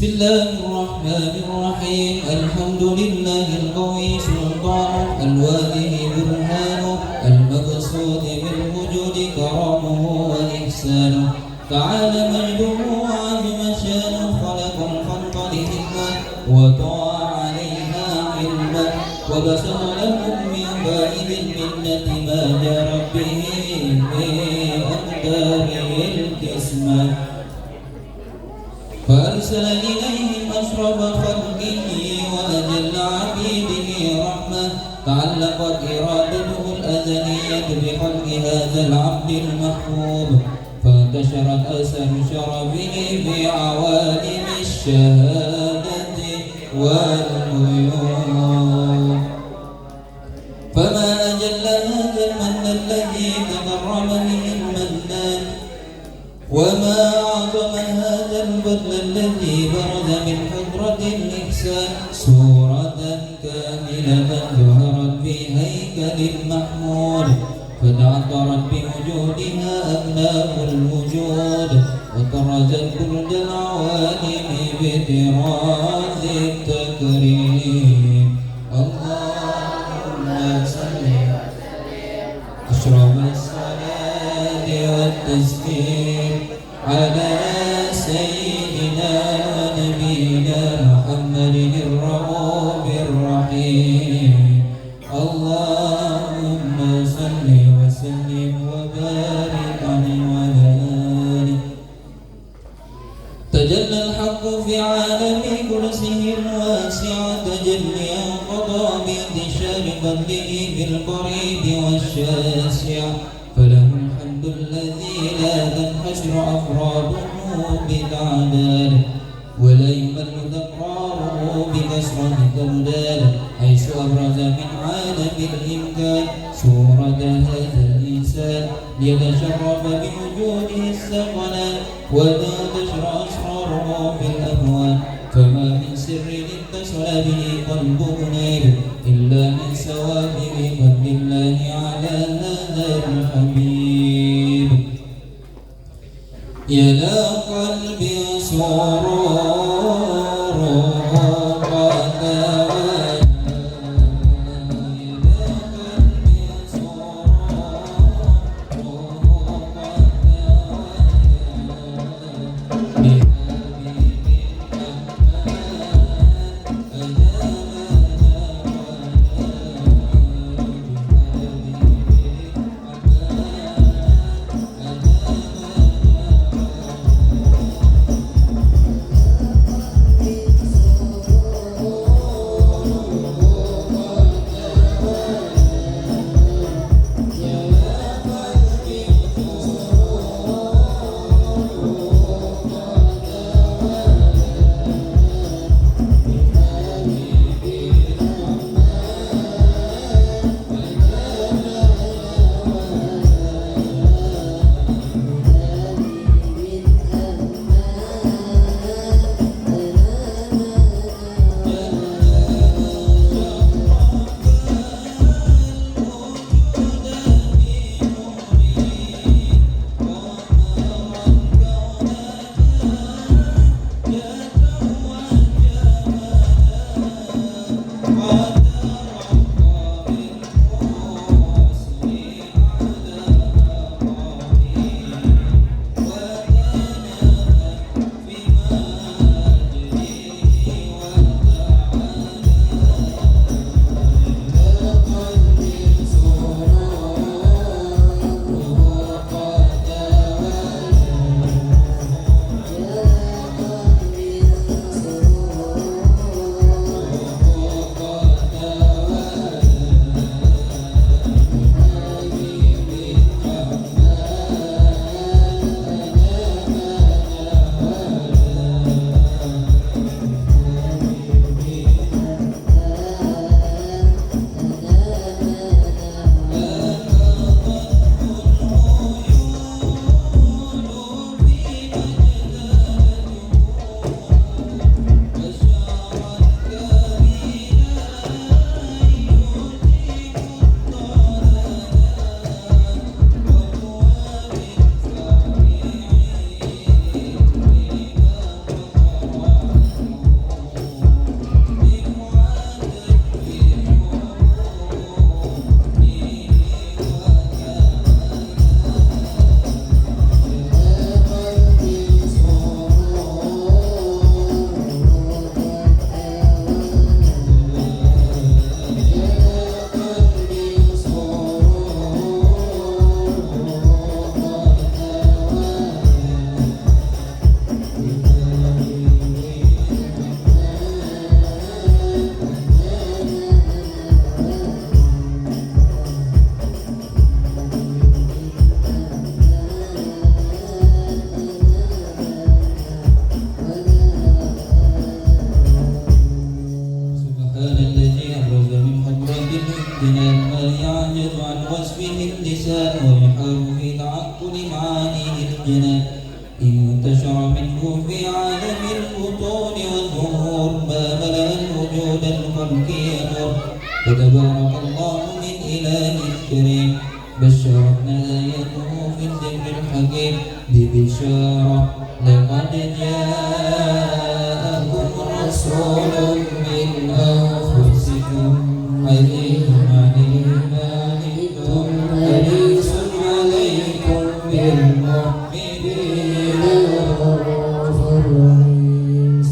الله الرحمن الرحيم. الحمد لله القوي سلطانه، الواله برهانه، المقصود بالوجود كرمه وإحسانه. تعالى مجده وعظم شانه، خلق الخلق لحكمة وطاع عليها علما، وبسط لهم من فائد المنة ما جرت به في أقداره القسمة. فأرسل إليهم أشرف خلقه وأجل عبيده رحمة، تعلقت إرادته الأزلية بخلق هذا العبد المحبوب، فانتشرت أثر شرفه في عوالم الشهادة والغيوب. فما أجل هذا المن الذي تكرم به المنان، وما أعظم هذا البذل الذي برز من حضرة الإحسان. سورة كاملة ظهرت في هيكل المحمود، فتعطرت بوجودها أبناء الوجود، وطرزت برج العوالم بطراز التكريم. اللهم صل أشرف الصلاة والتسليم على سيدنا ونبينا محمد الرؤوف الرحيم. اللهم صل وسلم وبارك عليه وعلى آله. تجلى الحق في عالم كرسه الواسع تجليا قضى بانتشار فضله بالقريب والشاسع، فله الحمد الذي لا تنحشر أفراده بالأعداد، ولا يمل تكراره بكثرة الأمداد، حيث أبرز من عالم الإمكان صورة هذا الإنسان ليتشرف بوجوده الثقلان، وتنتشر أسراره في الأكوان. فما من سر اتصل به قلب منيب إلا من ثوابه فضل الله على هذا الحبيب. يا قلبي سرور قد يعجز عن وصفه اللسان ويحار في تعقل معانيه الجنان إن انتشر منه في عالم البطون والظهور ما ملأ الوجود الخلقي نور فتبارك الله من إله كريم بشرتنا آياته في الذكر الحكيم ببشارة لقد جاءكم رسول من أنفسكم عزيز عليه ما عنتم حريص عليكم بالمؤمنين رؤوف رحيم.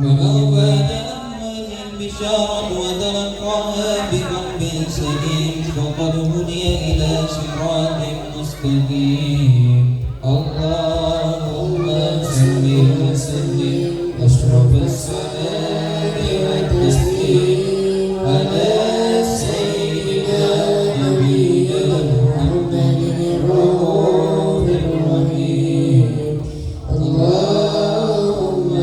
فمن فاجأ هذه البشارة وتلقاها بقلب سليم فقد هدي إلى صراط مستقيم. اللهم صل وسلم أشرف الصلاة والتسليم على سيدنا نبينا محمد الرؤوف الرحيم. اللهم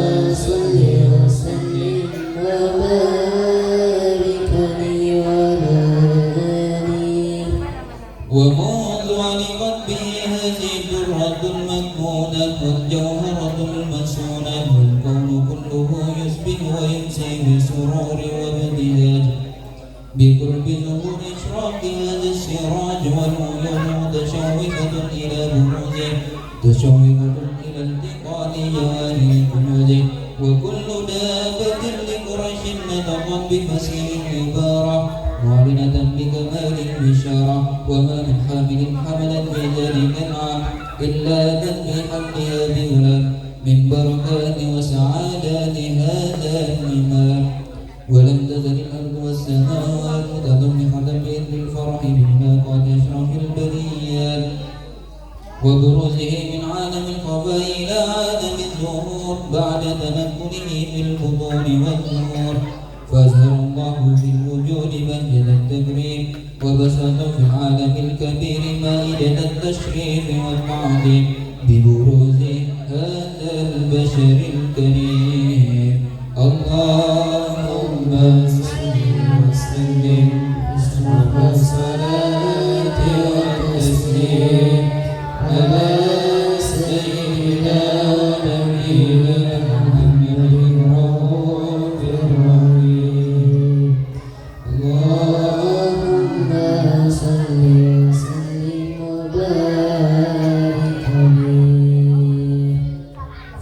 صل وسلم وبارك عليه وعلى آله. ومنذ علقت به هذه الدرة المكنونة والجوهرة المسونة والكون كله يسبح ويمسي بسرور وابتهاج بقرب ظهور إشراق هذا السراج والعيون متشوقة إلى بروزه متشوقة إلى انتقال جواهر كنوزه وكل دابة لقريش نطقت بفصيح العبارة معلنة بكمال البشارة وما من حامل حملت في ذلك العام إلا ذنب حملها بغلام من بركات وسعادات هذا الإمام. ولم تزل الأرض والسماوات متضمحة بإذن الفرح بما قد أشرف البريات وبروزه من عالم الخفاء إلى عالم الظهور بعد تنقله في البطون والظهور فأظهر الله في الوجود مهجد التكريم وبسط في العالم الكبير مائدة التشريف والتعظيم ببروز هذا البشر الكريم. اللهم صل وسلم أشرف الصلاة والتسليم على سيدنا نبينا محمد الرؤوف الرحيم. اللهم صل وسلم وبارك عليه.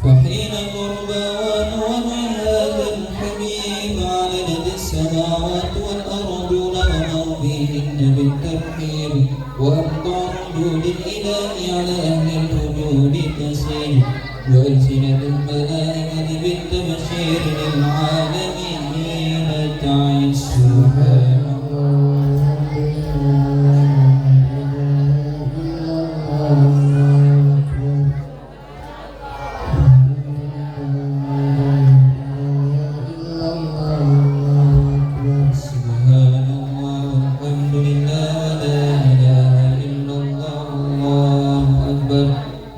فحين قرب ونور هذا الحبيب علنت السماوات والأرض وما فيهن بالترحيب وأمطار وجود الإله على أهل الوجود تسيل وألسنة الملائكة بالتبشير للعالمين تعيش. سبحان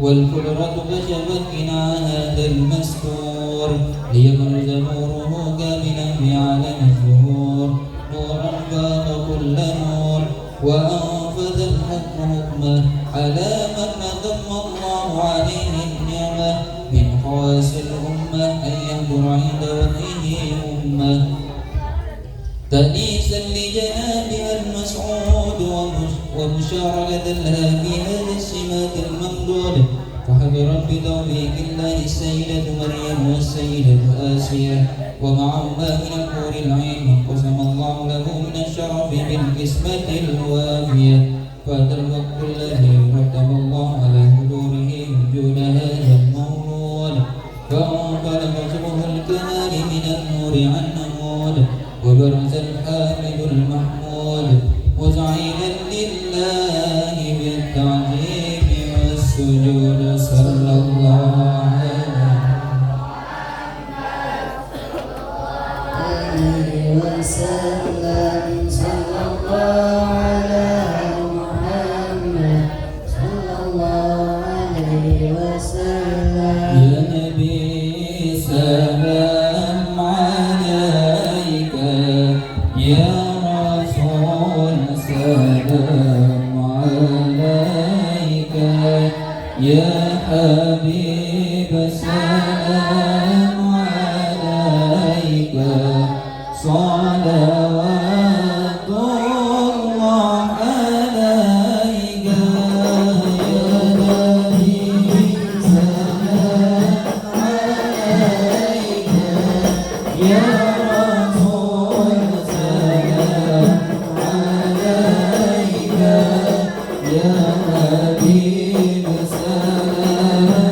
والقدرة كشفت قناع هذا المستور ليبرز نوره كاملا في عالم الظهور نورا فاق كل نور وأنفذ الحكم حكمه على من أتم الله عليه النعمة من خواص الأمة أن يحضر عند وجهه أمة تأنيسا لجنابها المسعود ومشاركة لها في هذا السمات الممدود فحضرت بتوفيق الله السيدة مريم والسيدة آسيا ومعهما من الحور العين من قسم الله له من الشرف بالقسمة الوافية فأتى الوقت الذي رتب الله على حضوره وجود هذا المولود فانقلب صبح الكمال من النور عن نمود وبرز الحامد المحمود مزعينا لله بالتعظيم والسجود صلى الله عليه وسلم. صلى الله على محمد صلى الله عليه وسلم. يا نبي سلام عليك يا رسول السلام عليك يا حبيب السلام عليك صلوات الله عليك يا نبي سلام عليك يا رسول سلام عليك يا حبيب سلام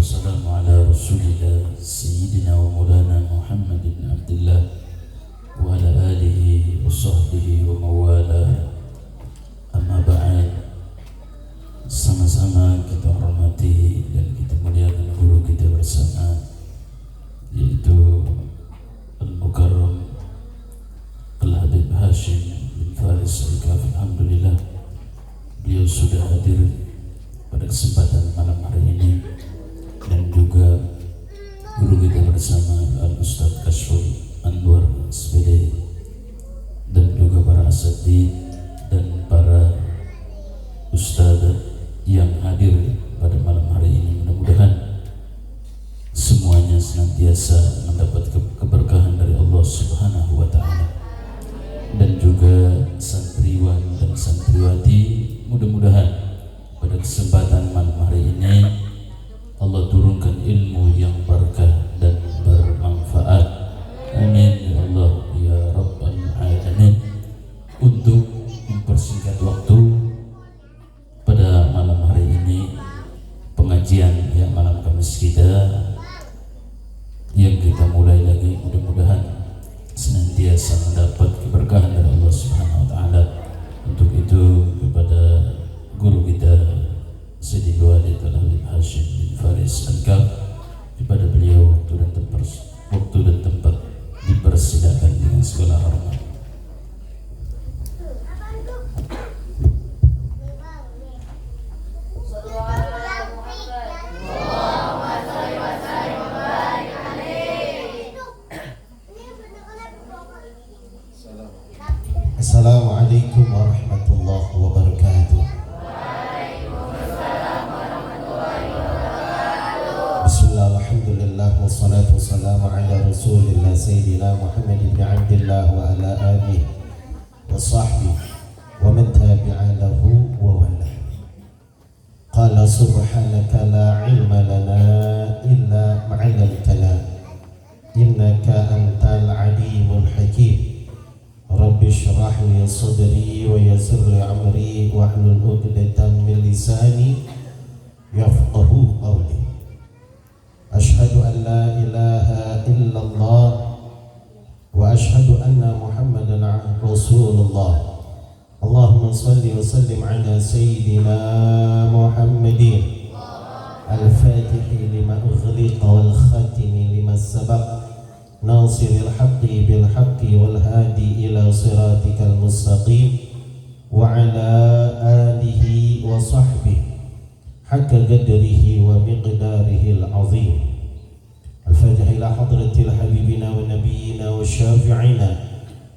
والسلام على رسول الله سيدنا ومولانا محمد بن عبد الله وعلى آله وصحبه وموالاه. Amma ba'd. Sama-sama kita hormati dan kita muliakan guru kita bersama, yaitu Al-Mukarram Al-Habib Hashim bin Faris Al-Kaf. Alhamdulillah, beliau sudah hadir pada kesempatan malam hari ini, dan juga guru kita bersama Al-Ustaz Kashful Anwar SPD, dan juga para asatidz dan para ustadzah yang hadir pada malam hari ini. Mudah-mudahan semuanya senantiasa mendapat keberkahan dari Allah Subhanahu wa taala, dan juga santriwan dan santriwati, mudah-mudahan pada kesempatan malam hari ini Allah turunkan ilmu yang barakah dan bermanfaat. Amin ya Allah ya Rabbal alamin. Untuk mempersingkat waktu, pada malam hari ini pengajian yang malam Kamis kita yang kita mulai lagi, mudah-mudahan senantiasa mendapat keberkahan dari Allah Subhanahu wa taala. Untuk itu kepada guru kita Sayyidil Walid Al-Habib Hashim bin Faris Al-Kaf, kepada beliau waktu dan tempat dipersilakan dengan segala hormat. Assalamualaikum warahmatullahi wabarakatuh. Bismillah, alhamdulillah, wassalatu wassalamu ala rasulillah Sayyidina Muhammad ibn Abdillah wa ala alihi wa sahbihi wa man tabi'a lahu wa wala. Qala subhanaka la ilma lana illa ma'allamtana innaka antal alimul hakim. Rabbi shrah li sadri wa yassir li amri wahlul 'uqdatam min lisani yafqahu qawli. Asyhadu an la ilaha illallah wa asyhadu anna Muhammadan rasulullah. Allahumma salli wa sallim ala sayyidina Muhammadin al-fatihi lima ughliqa wal khatimi lima sabaq nasiril haqqi bil haqqi wal hadi ila siratikal mustaqim wa ala alihi wa sahbihi haqqa qadrihi wa miqdarihi al-azim. Al-Fatiha ila hadratil habibina wa nabiyyina wa syafi'ina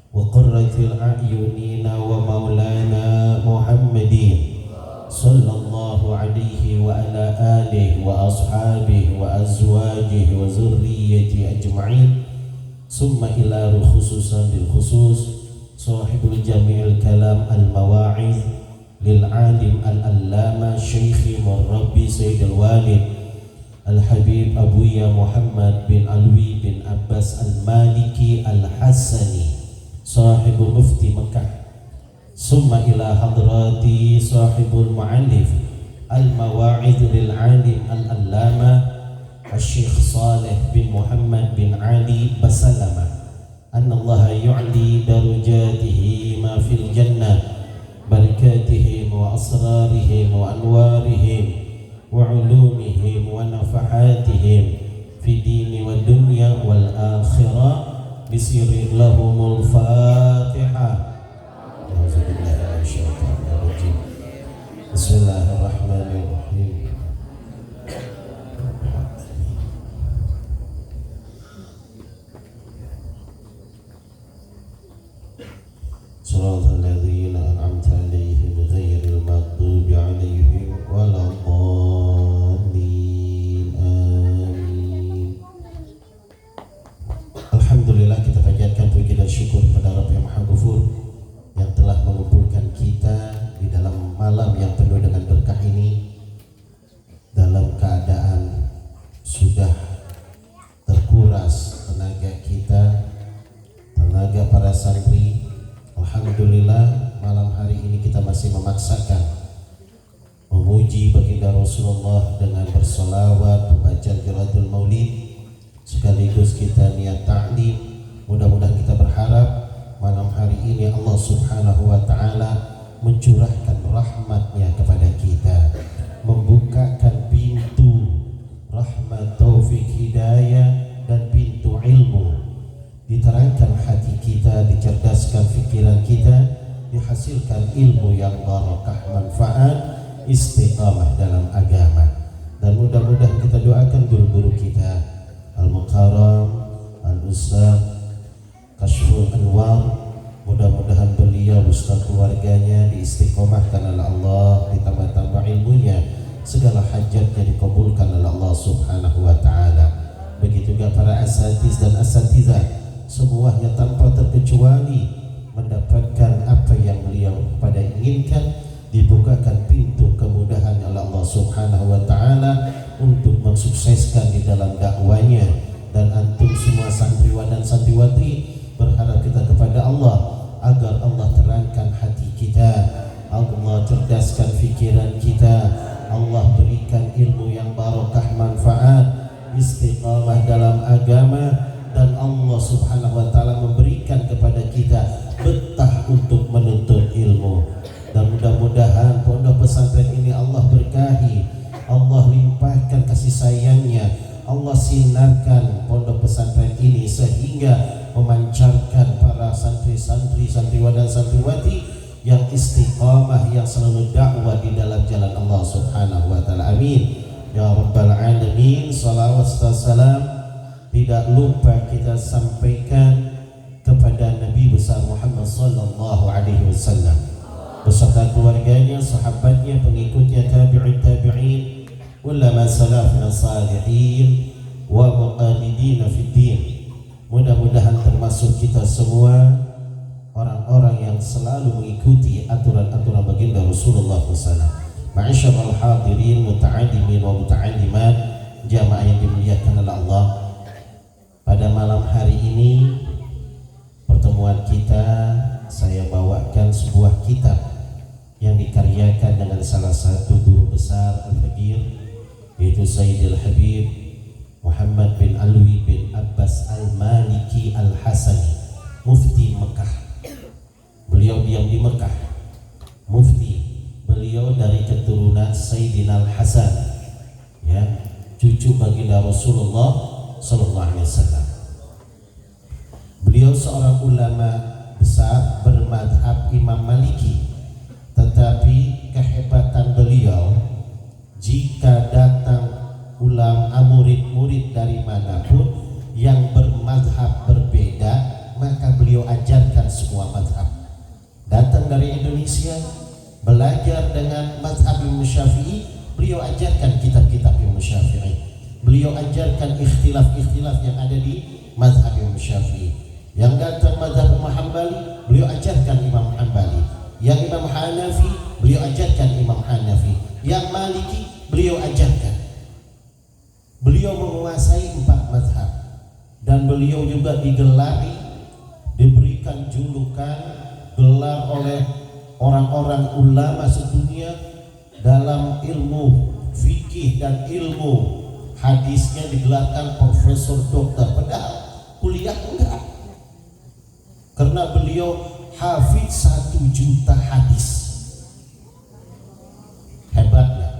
wa qurratil a'yunina wa maulana Muhammadin sallallahu alaihi wa ala alihi wa ashabihi wa azwajihi wa zurriyyati ajma'in. Summa ila khususan bil khusus sahibul jami'il kalam al-mawa'iz lil alim al-allama syekhi murabbi Sayyidil Walid Al-Habib Abuya Muhammad bin Alwi bin Abbas Al-Maliki Al-Hassani sahibul mufti Mekah. Summa ila hadrati sahibul mu'allif al-mawa'id lil alim al-allama Al-Syekh Saleh bin Muhammad bin Ali Basalama. Anna Allah yu'li darajatihi ma fil jannah barakatihim wa asrarihim wa anwarihim wa ulumihim wa nafahatihim fi dini wa dunya wal akhirah bisirri lahumul Fatiha. Bismillahirrahmanirrahim. Shiratal ladzina an'amta 'alaihim ghairil maghdubi 'alaihim waladdallin. Amin. Alhamdulillah, kita panjatkan puji dan syukur pada Rabb yang Maha Ghafur yang telah mengumpulkan kita di dalam malam yang penuh dengan berkah ini dalam keadaan sudah terkuras tenaga kita, tenaga para santri. Alhamdulillah, malam hari ini kita masih memaksakan memuji memuji baginda Rasulullah dengan bersolawat, membaca qiraatul maulid, sekaligus kita niat ta'lim. Mudah-mudahan kita berharap malam hari ini Allah Subhanahu wa ta'ala mencurahkan rahmatnya kepada kita, membukakan pintu rahmat, taufik, hidayah dan pintu ilmu, diterangkan hati kita, dicerdaskan fikiran kita, dihasilkan ilmu yang barakah, manfaat, istiqamah dalam agama. Dan mudah-mudahan kita doakan guru-guru kita, Al-Mukarram, Al-Ustaz Kashful Anwar, mudah-mudahan beliau beserta keluarganya diistiqomahkan oleh Allah, ditambah-tambah ilmunya, segala hajatnya dikabulkan oleh Allah Subhanahu wa ta'ala. Begitu juga para asatiz dan asatizah, semuanya tanpa terkecuali mendapatkan apa yang beliau pada inginkan, dibukakan pintu kemudahan oleh Allah Subhanahu wa ta'ala untuk mensukseskan di dalam dakwanya. Dan antum semua santriwan dan santriwati berharap kita kepada Allah agar Allah terangkan hati kita, Allah cerdaskan fikiran kita, Allah berikan ilmu yang barakah, manfaat, istiqamah dalam agama, dan Allah Subhanahu wa ta'ala memberikan kepada kita betah untuk menuntut ilmu. Dan mudah-mudahan pondok pesantren ini Allah berkahi, Allah limpahkan kasih sayangnya, Allah sinarkan pondok pesantren ini sehingga memancarkan para santri-santri, santriwan dan santriwati yang istiqamah, yang selalu dakwah di dalam jalan Allah Subhanahu wa ta'ala. Amin ya rabbal alamin. Salawat dan salam tidak lupa kita sampaikan kepada Nabi besar Muhammad sallallahu alaihi wasallam beserta keluarganya, sahabatnya, pengikutnya, tabi'in, ulama salafna salihin wa muqalidina fid din. Mudah-mudahan termasuk kita semua orang-orang yang selalu mengikuti aturan-aturan baginda Rasulullah SAW. Ma'asyiral hadirin, muta'allimin wa muta'allimat, jamaah yang dimuliakan oleh Allah. Pada malam hari ini pertemuan kita, saya bawakan sebuah kitab yang dikaryakan dengan salah satu guru besar Al-Faqih, yaitu Sayyidil Habib Muhammad bin Alwi bin Abbas Al-Maliki Al-Hasani, mufti Mekah. Beliau diam di Mekah, mufti. Beliau dari keturunan Sayyidina Al-Hasan, ya, cucu baginda Rasulullah sallallahu alaihi wasallam. Beliau seorang ulama besar bermadhab Imam Maliki, tetapi kehebatan beliau, jika datang murid-murid dari manapun yang bermadhab berbeda, maka beliau ajarkan semua madhab. Datang dari Indonesia, belajar dengan madhab Imam Syafi'i, beliau ajarkan kitab-kitab Imam Syafi'i. Beliau ajarkan ikhtilaf-ikhtilaf yang ada di madhab Imam Syafi'i. Yang datang madhab Imam Hanbali, beliau ajarkan Imam Hanbali. Yang Imam Hanafi, beliau ajarkan Imam Hanafi. Yang Maliki, beliau ajarkan. Beliau menguasai 4 mazhab, dan beliau juga digelari, diberikan julukan, gelar oleh orang-orang ulama sedunia dalam ilmu fikih dan ilmu hadisnya, digelarkan profesor dokter, padahal kuliah enggak, karena beliau hafidz 1 juta hadis. Hebat nggak?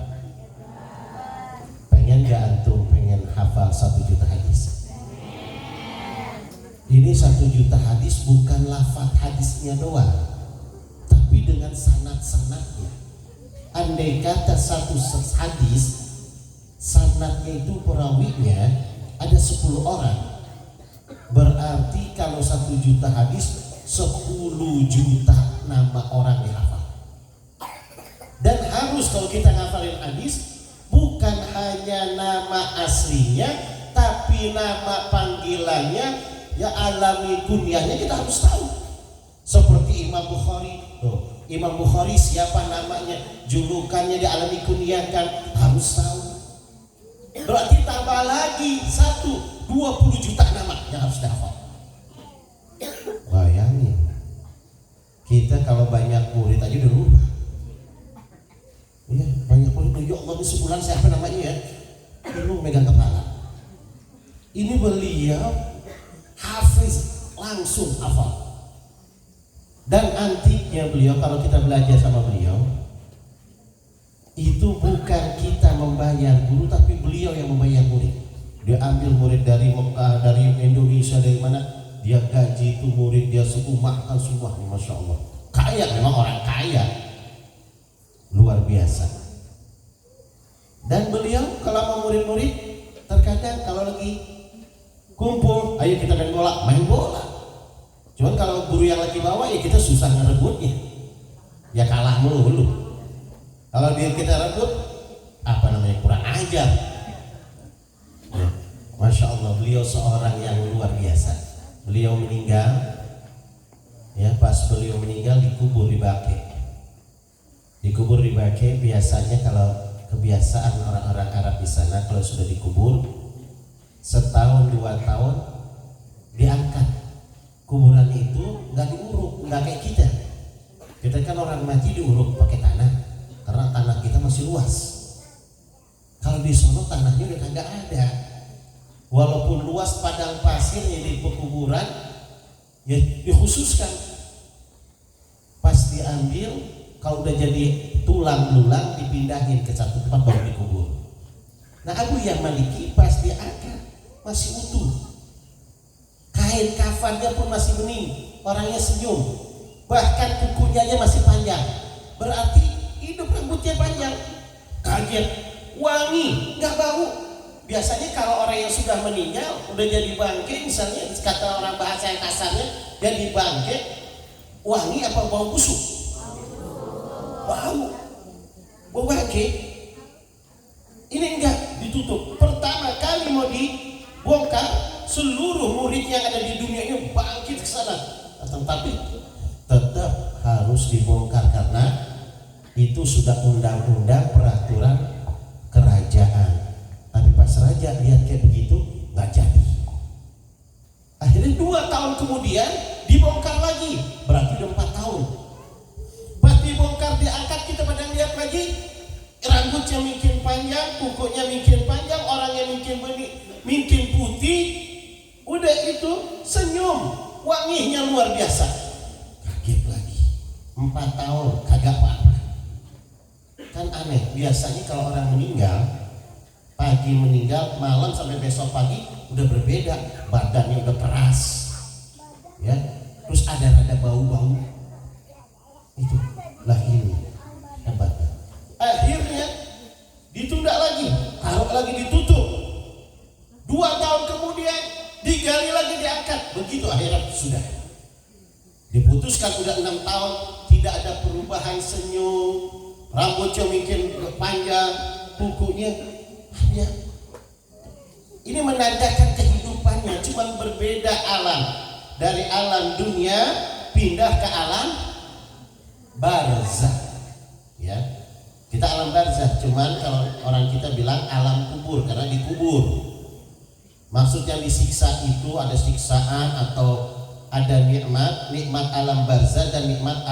Pengen gak antum pengen hafal 1 juta hadis? Ini 1 juta hadis bukan lafaz hadisnya doang, tapi dengan sanad-sanadnya. Andai kata 1 hadis sanadnya itu perawinya ada 10 orang, berarti kalau 1 juta hadis 10 juta nama orang dihafal. Dan harus kalau kita ngafalin hadis, bukan hanya nama aslinya, tapi nama panggilannya, ya alami kunyahnya kita harus tahu. Seperti Imam Bukhari, Imam Bukhari siapa namanya, julukannya, dialami kunyahkan, harus tahu. Berarti tambah lagi 20 juta nama yang harus dihafal. Bayangin, kita kalau banyak murid aja udah lupa. Iya, banyak murid waktu sebulan siapa namanya ya, bingung megang kepala. Ini beliau hafiz, langsung hafal. Dan antiknya beliau, kalau kita belajar sama beliau, itu bukan kita membayar guru, tapi beliau yang membayar murid. Dia ambil murid dari Mekah, dari Indonesia, dari mana, dia gaji itu murid, dia suku makan semua. Masya Allah, kaya, memang orang kaya, luar biasa. Dan beliau kalau mau murid-murid, terkadang kalau lagi kumpul, ayo kita main bola, main bola. Cuman kalau guru yang lagi bawa, ya kita susah ngerebutnya, ya kalah mulu. Kalau dia kita rebut, apa namanya, kurang ajar. Ya, Masya Allah, beliau seorang yang luar biasa. Beliau meninggal, ya pas beliau meninggal dikubur di Baqi. Dikubur di Baqi, biasanya kalau kebiasaan orang-orang Arab di sana, kalau sudah dikubur setahun 2 tahun diangkat. Kuburan itu nggak diuruk, nggak kayak kita. Kita kan orang mati diuruk pakai tanah, karena tanah kita masih luas. Kalau di sono tanahnya udah kagak ada. Walaupun luas padang pasirnya di pekuburan, ya dikhususkan. Pas diambil, kalau udah jadi tulang-tulang dipindahin ke satu tempat baru dikubur. Nah, Abu yang Maliki pas diangkat masih utuh. Kain kafannya pun masih bening, orangnya senyum, bahkan kukunya aja masih panjang, berarti hidup rambutnya panjang. Kaget, wangi, nggak bau. Biasanya kalau orang yang sudah meninggal, udah jadi bangke, misalnya kata orang bahasa yang kasarnya, jadi bangke, wangi apa bau busuk? Bau bangke. Ini enggak, ditutup. Pertama kali mau dibongkar, seluruh murid yang ada di dunia ini bangkit ke sana. Tetapi tetap harus dibongkar karena itu sudah undang-undang peraturan kerajaan. Tapi pas raja lihat kayak begitu, nggak jadi. Akhirnya 2 tahun kemudian dibongkar lagi, berarti udah 4 tahun. Pas dibongkar diangkat, kita pada lihat lagi, rambutnya makin panjang, kukunya makin panjang, orangnya makin putih. Udah itu senyum, wanginya luar biasa. Kaget lagi, 4 tahun kagak apa-apa. Kan aneh, biasanya kalau orang meninggal, pagi meninggal, malam sampai besok pagi udah berbeda, badannya udah keras, ya, terus ada bau-bau. Itu lah ini hebat. Akhirnya ditunda lagi, taruh lagi, ditutup. 2 tahun kemudian digali lagi, diangkat. Begitu akhirnya sudah diputuskan, udah 6 tahun tidak ada perubahan, senyum, rambutnya makin panjang, kukunya ya. Ini menandakan kehidupannya, cuma berbeda alam. Dari alam dunia pindah ke alam barzah, ya. Kita alam barzah, cuman kalau orang kita bilang alam kubur karena dikubur. Maksudnya disiksa itu ada siksaan atau ada nikmat alam barzah dan nikmat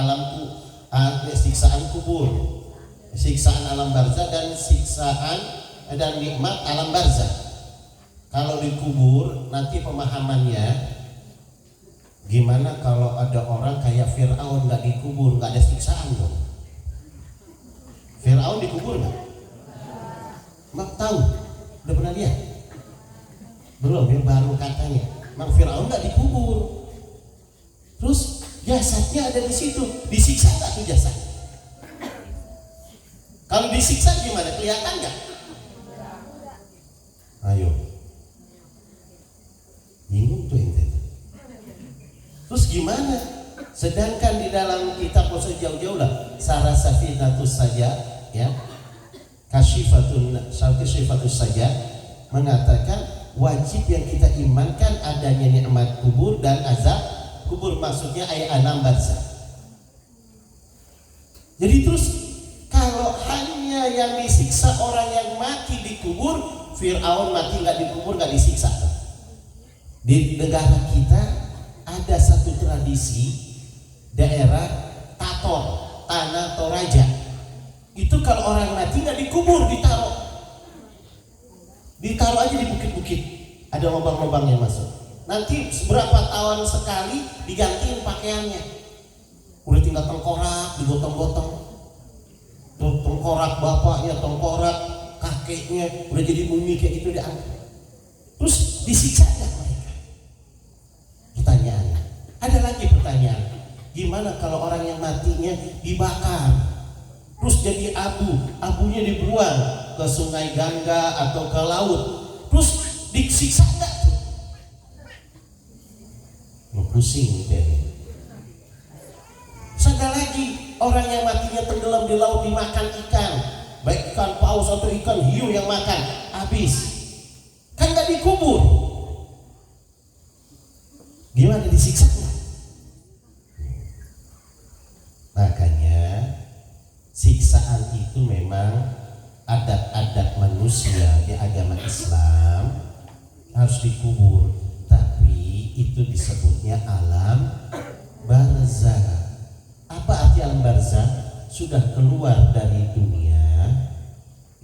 siksaan kubur. Siksaan alam barzah dan siksaan dan nikmat alam barzah. Kalau dikubur nanti pemahamannya gimana kalau ada orang kayak Fir'aun nggak dikubur, nggak ada siksaan dong. Fir'aun dikubur nggak? Mak tahu, udah pernah lihat? Belum, ya baru katanya. Mak Fir'aun nggak dikubur. Terus jasadnya ada di situ, disiksa nggak tuh jasad? Kalau disiksa gimana? Kelihatan nggak? Ayo, bingung tuh ente. Terus gimana? Sedangkan di dalam kitab usah jauh-jauh lah, Sarah Safinatus saja, ya, Kasyifatus saja mengatakan wajib yang kita imankan adanya nikmat kubur dan azab kubur, maksudnya ayat 6 barzah. Jadi terus kalau hanya yang disiksa orang yang mati dikubur, Fir'aun mati nggak dikubur, nggak disiksa. Di negara kita ada satu tradisi daerah Tator, Tanah Toraja. Itu kalau orang mati nggak dikubur. dikubur, ditaruh aja di bukit-bukit, ada lubang-lubangnya masuk. Nanti beberapa tahun sekali digantiin pakaiannya, udah tinggal tengkorak, digotong-gotong, tengkorak bapaknya, tengkorak kakeknya, udah jadi mumi kayak gitu diangkat. Terus disiksa nggak mereka? Pertanyaannya. Ada lagi pertanyaan, gimana kalau orang yang matinya dibakar, terus jadi abunya dibuang ke sungai Gangga atau ke laut, terus disiksa nggak tuh? Pusing deh. Ada lagi orang yang matinya tenggelam di laut dimakan ikan, baik ikan paus atau ikan hiu yang makan, habis. Kan nggak dikubur, gimana disiksa? Makanya siksaan itu memang adat-adat manusia di agama Islam harus dikubur, tapi itu disebutnya alam barzah. Apa arti alam barzah? Sudah keluar dari dunia,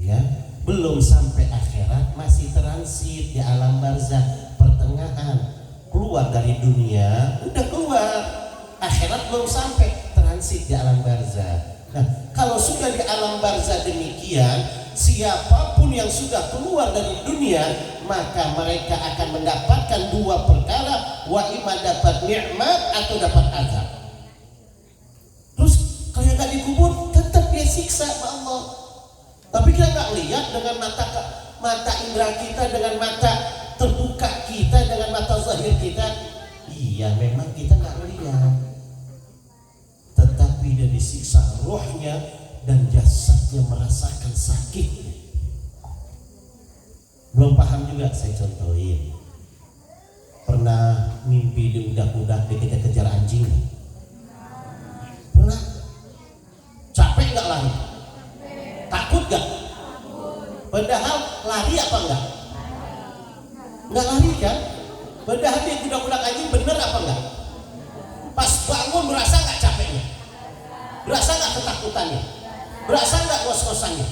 ya, belum sampai akhirat, masih transit di alam barzah, pertengahan. Keluar dari dunia, udah keluar, akhirat belum sampai, transit di alam barzah. Nah, kalau sudah di alam barzah demikian, siapapun yang sudah keluar dari dunia, maka mereka akan mendapatkan dua perkara, wa imma dapat nikmat atau dapat azab. Terus kalau yang nggak dikubur, tetap dia siksa sama Allah. Tapi kita nggak lihat dengan mata indera kita, dengan mata terbuka kita, dengan mata zahir kita. Iya, memang kita nggak lihat, tetapi dia disiksa rohnya dan jasadnya merasakan sakit. Belum paham juga, saya contohin. Pernah mimpi diudak-udak dikejar-kejar anjing? Pernah? Capek nggak lari? Takut nggak? Padahal lari apa enggak? Nggak lari kan? Padahal dia udak-udak anjing, bener apa enggak? Pas bangun berasa nggak capeknya? Berasa nggak ketakutannya? Berasa nggak ngos-ngosannya?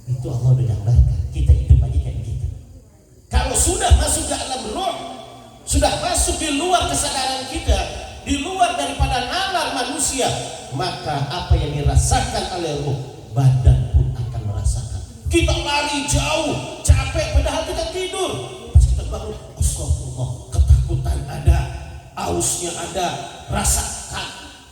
Itu Allah udah gambarkan. Kita hidup aja kayak gitu. Kalau sudah masuk ke alam roh, sudah masuk di luar kesadaran kita, di luar daripada nalar manusia, maka apa yang dirasakan oleh roh, badan pun akan merasakan. Kita lari jauh, capek, padahal kita tidur. Pas kita bangun, astagfirullah, ketakutan ada, ausnya ada, rasa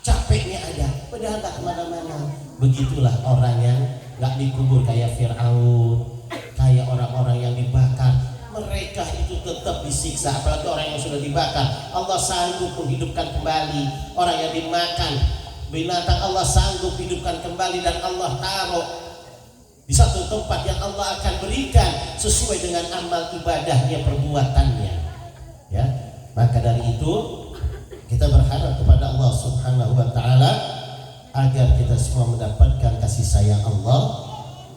capeknya ada, padahal tak kemana-mana. Begitulah orang yang gak dikubur, kayak Fir'aun, kayak orang-orang yang dibakar. Mereka itu tetap disiksa, apalagi orang yang sudah dibakar. Allah sanggup menghidupkan kembali. Orang yang dimakan binatang, Allah sanggup hidupkan kembali, dan Allah taruh di satu tempat yang Allah akan berikan sesuai dengan amal ibadahnya, perbuatannya. Ya, maka dari itu kita berharap kepada Allah Subhanahu wa Ta'ala agar kita semua mendapatkan kasih sayang Allah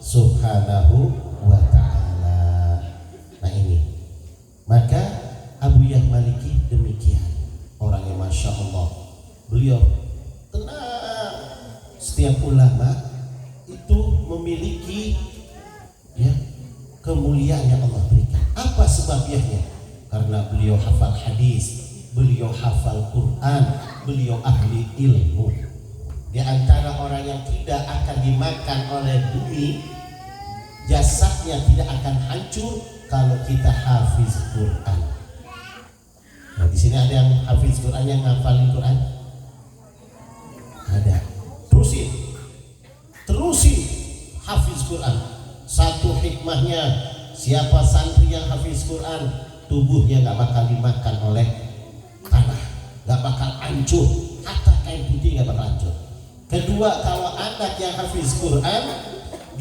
Subhanahu wa Ta'ala. Nah ini, maka Abu Yah Maliki demikian, orang yang Masya Allah, beliau tenang. Setiap ulama itu memiliki, ya, kemuliaan yang Allah berikan. Apa sebabnya? Karena beliau hafal hadis, beliau hafal Quran, beliau ahli ilmu. Di antara orang yang tidak akan dimakan oleh bumi, jasadnya tidak akan hancur kalau kita hafiz Quran. Nah, di sini ada yang hafiz Quran, yang ngafalin Quran? Ada. Terusin hafiz Quran. Satu hikmahnya, siapa santri yang hafiz Quran, tubuhnya nggak bakal dimakan oleh tanah, nggak bakal hancur, hatta kain putih nggak bakal hancur. Kedua, kalau anak yang hafiz Quran,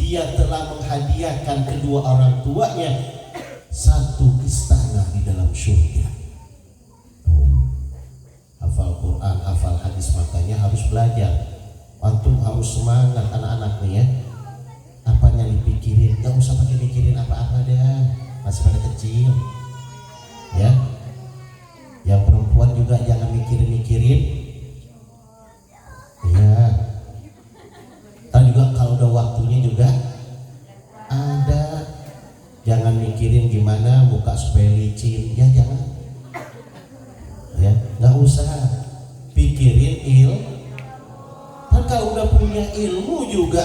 dia telah menghadiahkan kedua orang tuanya satu istana di dalam surga. Hafal Quran, hafal hadis, makanya harus belajar. Antum harus semangat anak-anak nih ya. Apanya dipikirin, nggak usah pakai mikirin apa-apa dah, masih pada kecil. Ya, yang perempuan juga jangan mikirin. Ya, dan juga kalau udah waktunya juga gimana muka supaya licin, ya jangan, ya nggak usah pikirin kan kalau udah punya ilmu juga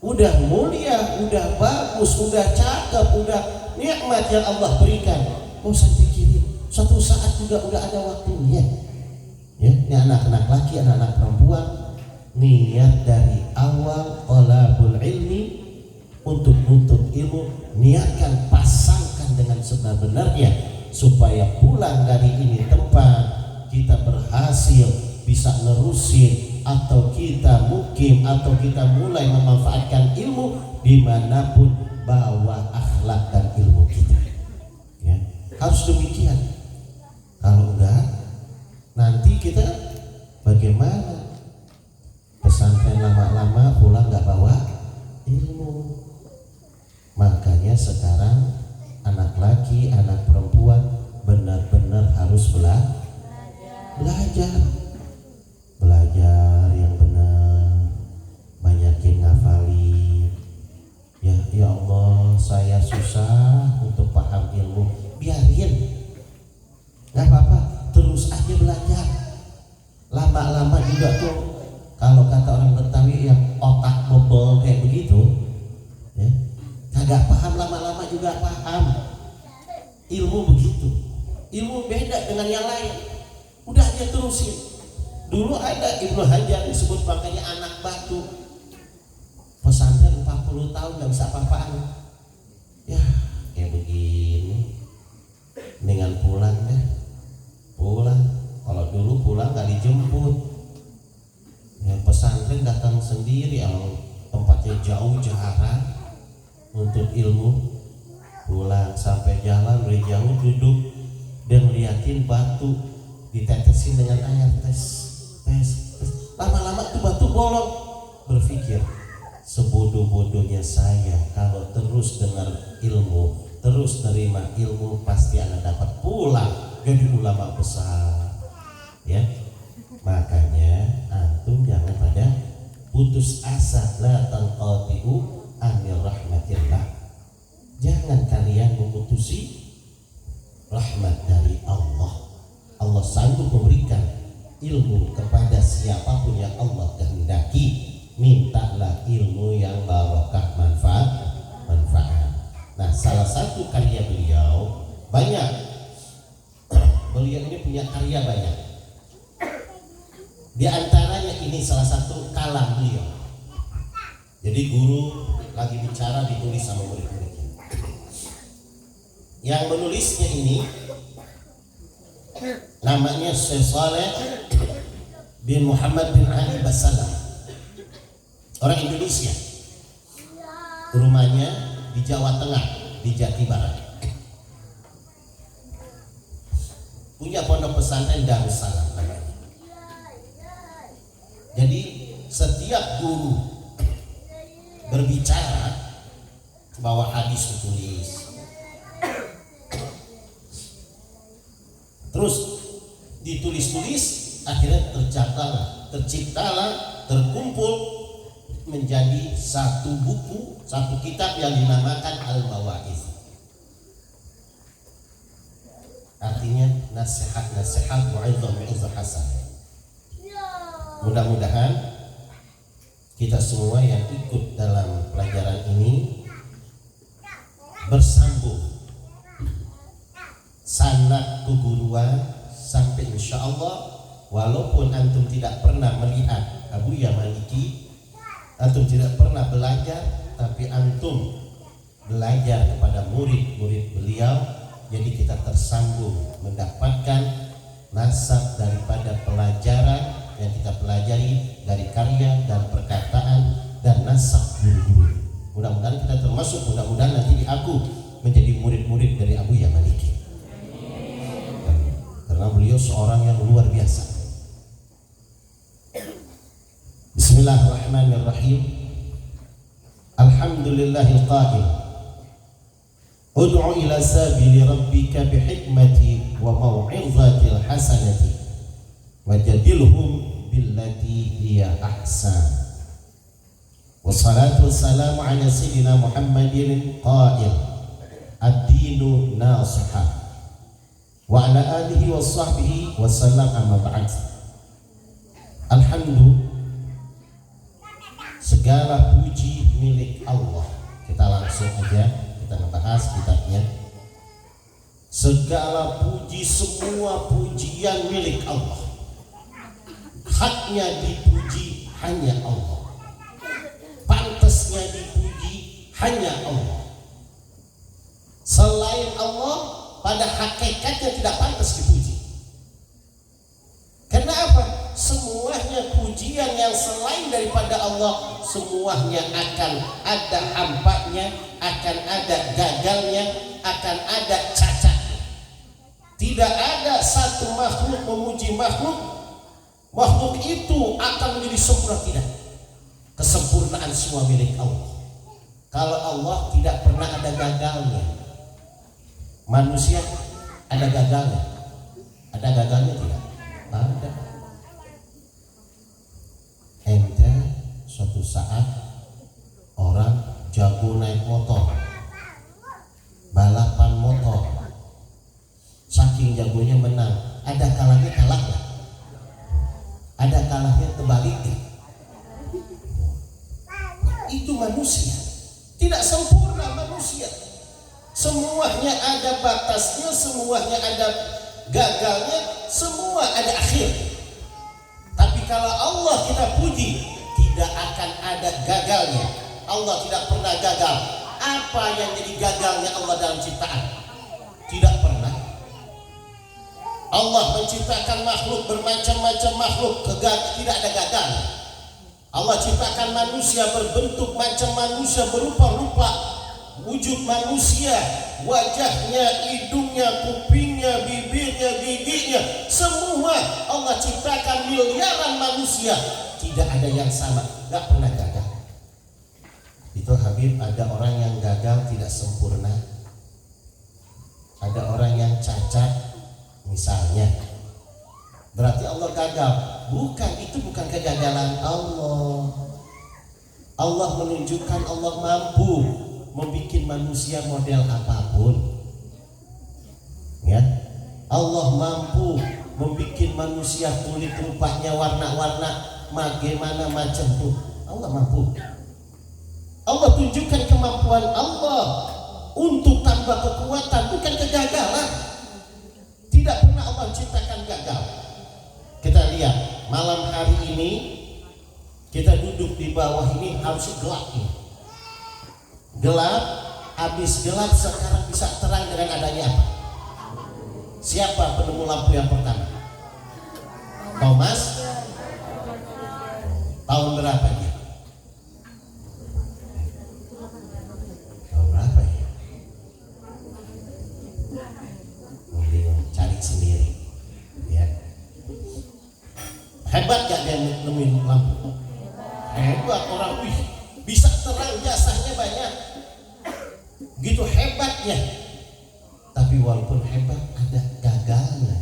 udah mulia, udah bagus, udah cakep, udah nikmat yang Allah berikan, nggak usah pikirin, suatu saat juga udah ada waktunya. Ya, ini anak-anak laki, anak-anak perempuan, niat dari awal thalabul ilmi, untuk nuntut ilmu, niatkan, pasangkan dengan sebenar-benarnya, supaya pulang dari ini tempat kita berhasil bisa nerusin, atau kita mukim, atau kita mulai memanfaatkan ilmu dimanapun, bawa akhlak dan ilmu kita, ya. Harus demikian. Kalau enggak, nanti kita bagaimana? Pesantren lama-lama pulang nggak bawa ilmu. Makanya sekarang anak laki, anak perempuan benar-benar harus belajar yang benar, banyakin ngafalin. Ya Allah, saya susah untuk paham ilmu, biarin, nggak apa-apa, terus aja belajar. Lama-lama juga tuh, kalau kata orang Betawi yang otak bobol kayak begitu, ya, kagak paham, lama-lama juga paham. Ilmu begitu, ilmu beda dengan yang lain, udah aja terusin. Dulu ada Ibnu Hajar disebut makanya anak batu, pesantren 40 tahun gak bisa apa-apaan. Ya kayak begini, dengan pulang deh, pulang. Kalau dulu pulang gak dijemput, ya, pesantren datang sendiri, yang tempatnya jauh jarak untuk ilmu. Pulang sampai jalan beri jauh, duduk dan liatin batu, ditetesin dengan air, tes. Lama-lama tuh batu bolong. Berpikir, sebodoh-bodohnya saya kalau terus dengar ilmu, terus nerima ilmu, pasti akan dapat pulang jadi ulama besar, ya. Makanya antum jangan pada putus asa, la tanqati'u anir rahmatillah. Jangan kalian memutusi rahmat dari Allah. Allah sanggup memberikan ilmu kepada siapapun yang Allah kehendaki. Mintalah ilmu yang barokah, manfaat. Nah, salah satu karya beliau banyak. Beliau ini punya karya banyak. Di antaranya ini salah satu kalam beliau. Jadi guru lagi bicara, ditulis sama murid-muridnya. Yang menulisnya ini namanya Syekh Saleh bin Muhammad bin Ali Basalam, orang Indonesia. Rumahnya di Jawa Tengah, di Jati Barat. Punya pondok pesantren Darussalam namanya. Jadi setiap guru berbicara, bawa hadis ditulis, terus ditulis-tulis, akhirnya terciptalah, terkumpul menjadi satu buku, satu kitab yang dinamakan Al-Mawaiz. Artinya nasihat-nasihat, mu'izah hasan. Mudah-mudahan kita semua yang ikut dalam pelajaran ini bersambung sanad keguruan sampai insya Allah, walaupun antum tidak pernah melihat Abuya Maliki, antum tidak pernah belajar, tapi antum belajar kepada murid-murid beliau, jadi kita tersambung mendapatkan nasab daripada pelajaran yang kita pelajari dari karya dan perkataan dan nasab guru-guru. Mudah-mudahan kita termasuk, mudah-mudahan nanti diaku menjadi murid-murid dari Abuya Maliki. Karena beliau seorang yang luar biasa. Bismillahirrahmanirrahim. Alhamdulillahil qa'il, ud'u ila sabili rabbika bihikmati wa mau'izatil hasanati wajadilhum billati hiya ahsan. Wassalatu wassalamu ala sayyidina Muhammadin qa'il, ad-dinu nasiha wa ala alihi wa sahbihi wa sallam amma ba'd. Alhamdulillah, segala puji milik Allah. Kita langsung aja kita membahas kitabnya. Segala puji, semua pujian milik Allah. Haknya dipuji hanya Allah, pantasnya dipuji hanya Allah. Selain Allah pada hakikatnya tidak pantas dipuji. Kenapa? Semuanya pujian yang selain daripada Allah, semuanya akan ada hampanya, akan ada gagalnya, akan ada cacatnya. Tidak ada satu makhluk memuji makhluk itu akan menjadi sempurna, tidak. Kesempurnaan semua milik Allah. Kalau Allah tidak pernah ada gagalnya. Manusia ada gagalnya. Ada gagalnya tidak? Ada. Ente suatu saat orang jago naik motor, balapan motor, saking jagonya menang, ada kalahnya kalah lah. Ada kalahnya terbalik. Itu manusia. Tidak sempurna manusia. Semuanya ada batasnya, semuanya ada gagalnya, semua ada akhir. Tapi kalau Allah kita puji, tidak akan ada gagalnya. Allah tidak pernah gagal. Apa yang jadi gagalnya Allah dalam ciptaan? Tidak pernah. Allah menciptakan makhluk bermacam-macam makhluk, tidak ada gagal. Allah ciptakan manusia berbentuk macam manusia, berupa-rupa wujud manusia, wajahnya, hidungnya, kupingnya, bibirnya, giginya, semua Allah ciptakan miliaran manusia, tidak ada yang sama, gak pernah gagal. Itu Habib, ada orang yang gagal tidak sempurna, ada orang yang cacat misalnya, berarti Allah gagal. Bukan, itu bukan kegagalan Allah. Allah menunjukkan Allah mampu membuat manusia model apapun, ya. Allah mampu membuat manusia kulit rupanya warna-warna bagaimana macam tuh. Allah mampu. Allah tunjukkan kemampuan Allah untuk tambah kekuatan, bukan kegagalan. Tidak pernah Allah ciptakan gagal. Kita lihat malam hari ini, kita duduk di bawah ini harus gelap nih. Gelap, habis gelap sekarang bisa terang dengan adanya apa? Siapa penemu lampu yang pertama? Thomas. Tahun berapa dia? Tahun berapa ya? Bingung, cari sendiri. Ya. Hebat gak dia nemuin lampu? Hebat orang, wih, bisa terang, jasanya banyak. Gitu hebatnya. Tapi walaupun hebat ada gagalnya.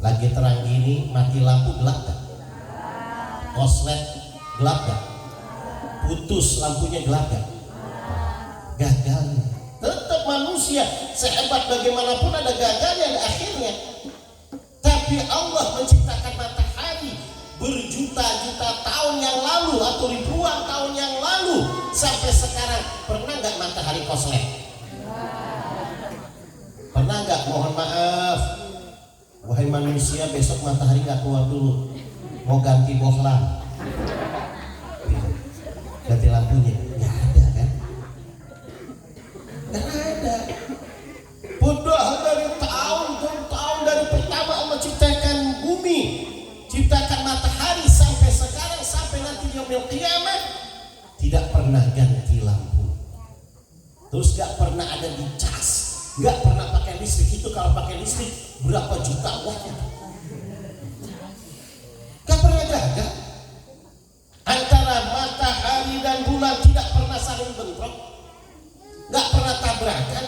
Lagi terang gini, mati lampu gelap gak? Koslet gelap gak? Putus lampunya gelap gak? Gagalnya. Tetap manusia sehebat bagaimanapun ada gagalnya, ada akhirnya. Tapi Allah menciptakan matahari berjuta-juta tahun yang lalu atau ribuan tahun yang lalu sampai sekarang. Pernah nggak matahari koslet? Pernah nggak? Mohon maaf, wahai manusia, besok matahari nggak keluar dulu, mau ganti bohlam, ganti lampunya. Nggak ada kan? Nggak ada. Padahal dari tahun dari pertama Allah ciptakan bumi, ciptakan matahari sampai sekarang, sampai nanti yaumil qiyamah, tidak pernah ganti lampu. Terus gak pernah ada dicas, gak pernah pakai listrik. Itu kalau pakai listrik berapa juta wattnya? Gak pernah gagal. Antara matahari dan bulan tidak pernah saling bentrok, gak pernah tabrakan.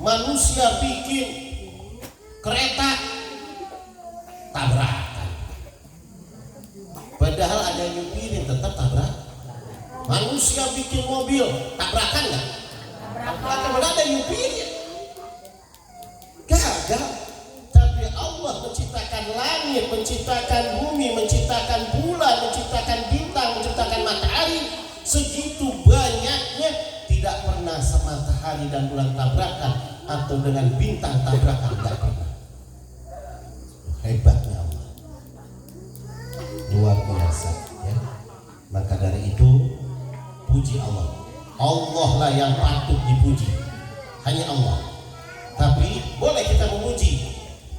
Manusia bikin kereta tabrakan, padahal ada yang nyupirin tetap tabrak. Manusia bikin mobil tabrakan nggak? Maka mana ada yang pilih? Gagal. Tapi Allah menciptakan langit, menciptakan bumi, menciptakan bulan, menciptakan bintang, menciptakan matahari. Segitu banyaknya, tidak pernah matahari dan bulan tabrakan atau dengan bintang tabrakan, tidak pernah. Hebatnya Allah, luar biasa ya. Maka dari itu puji Allah. Allah lah yang patut dipuji, hanya Allah. Tapi boleh kita memuji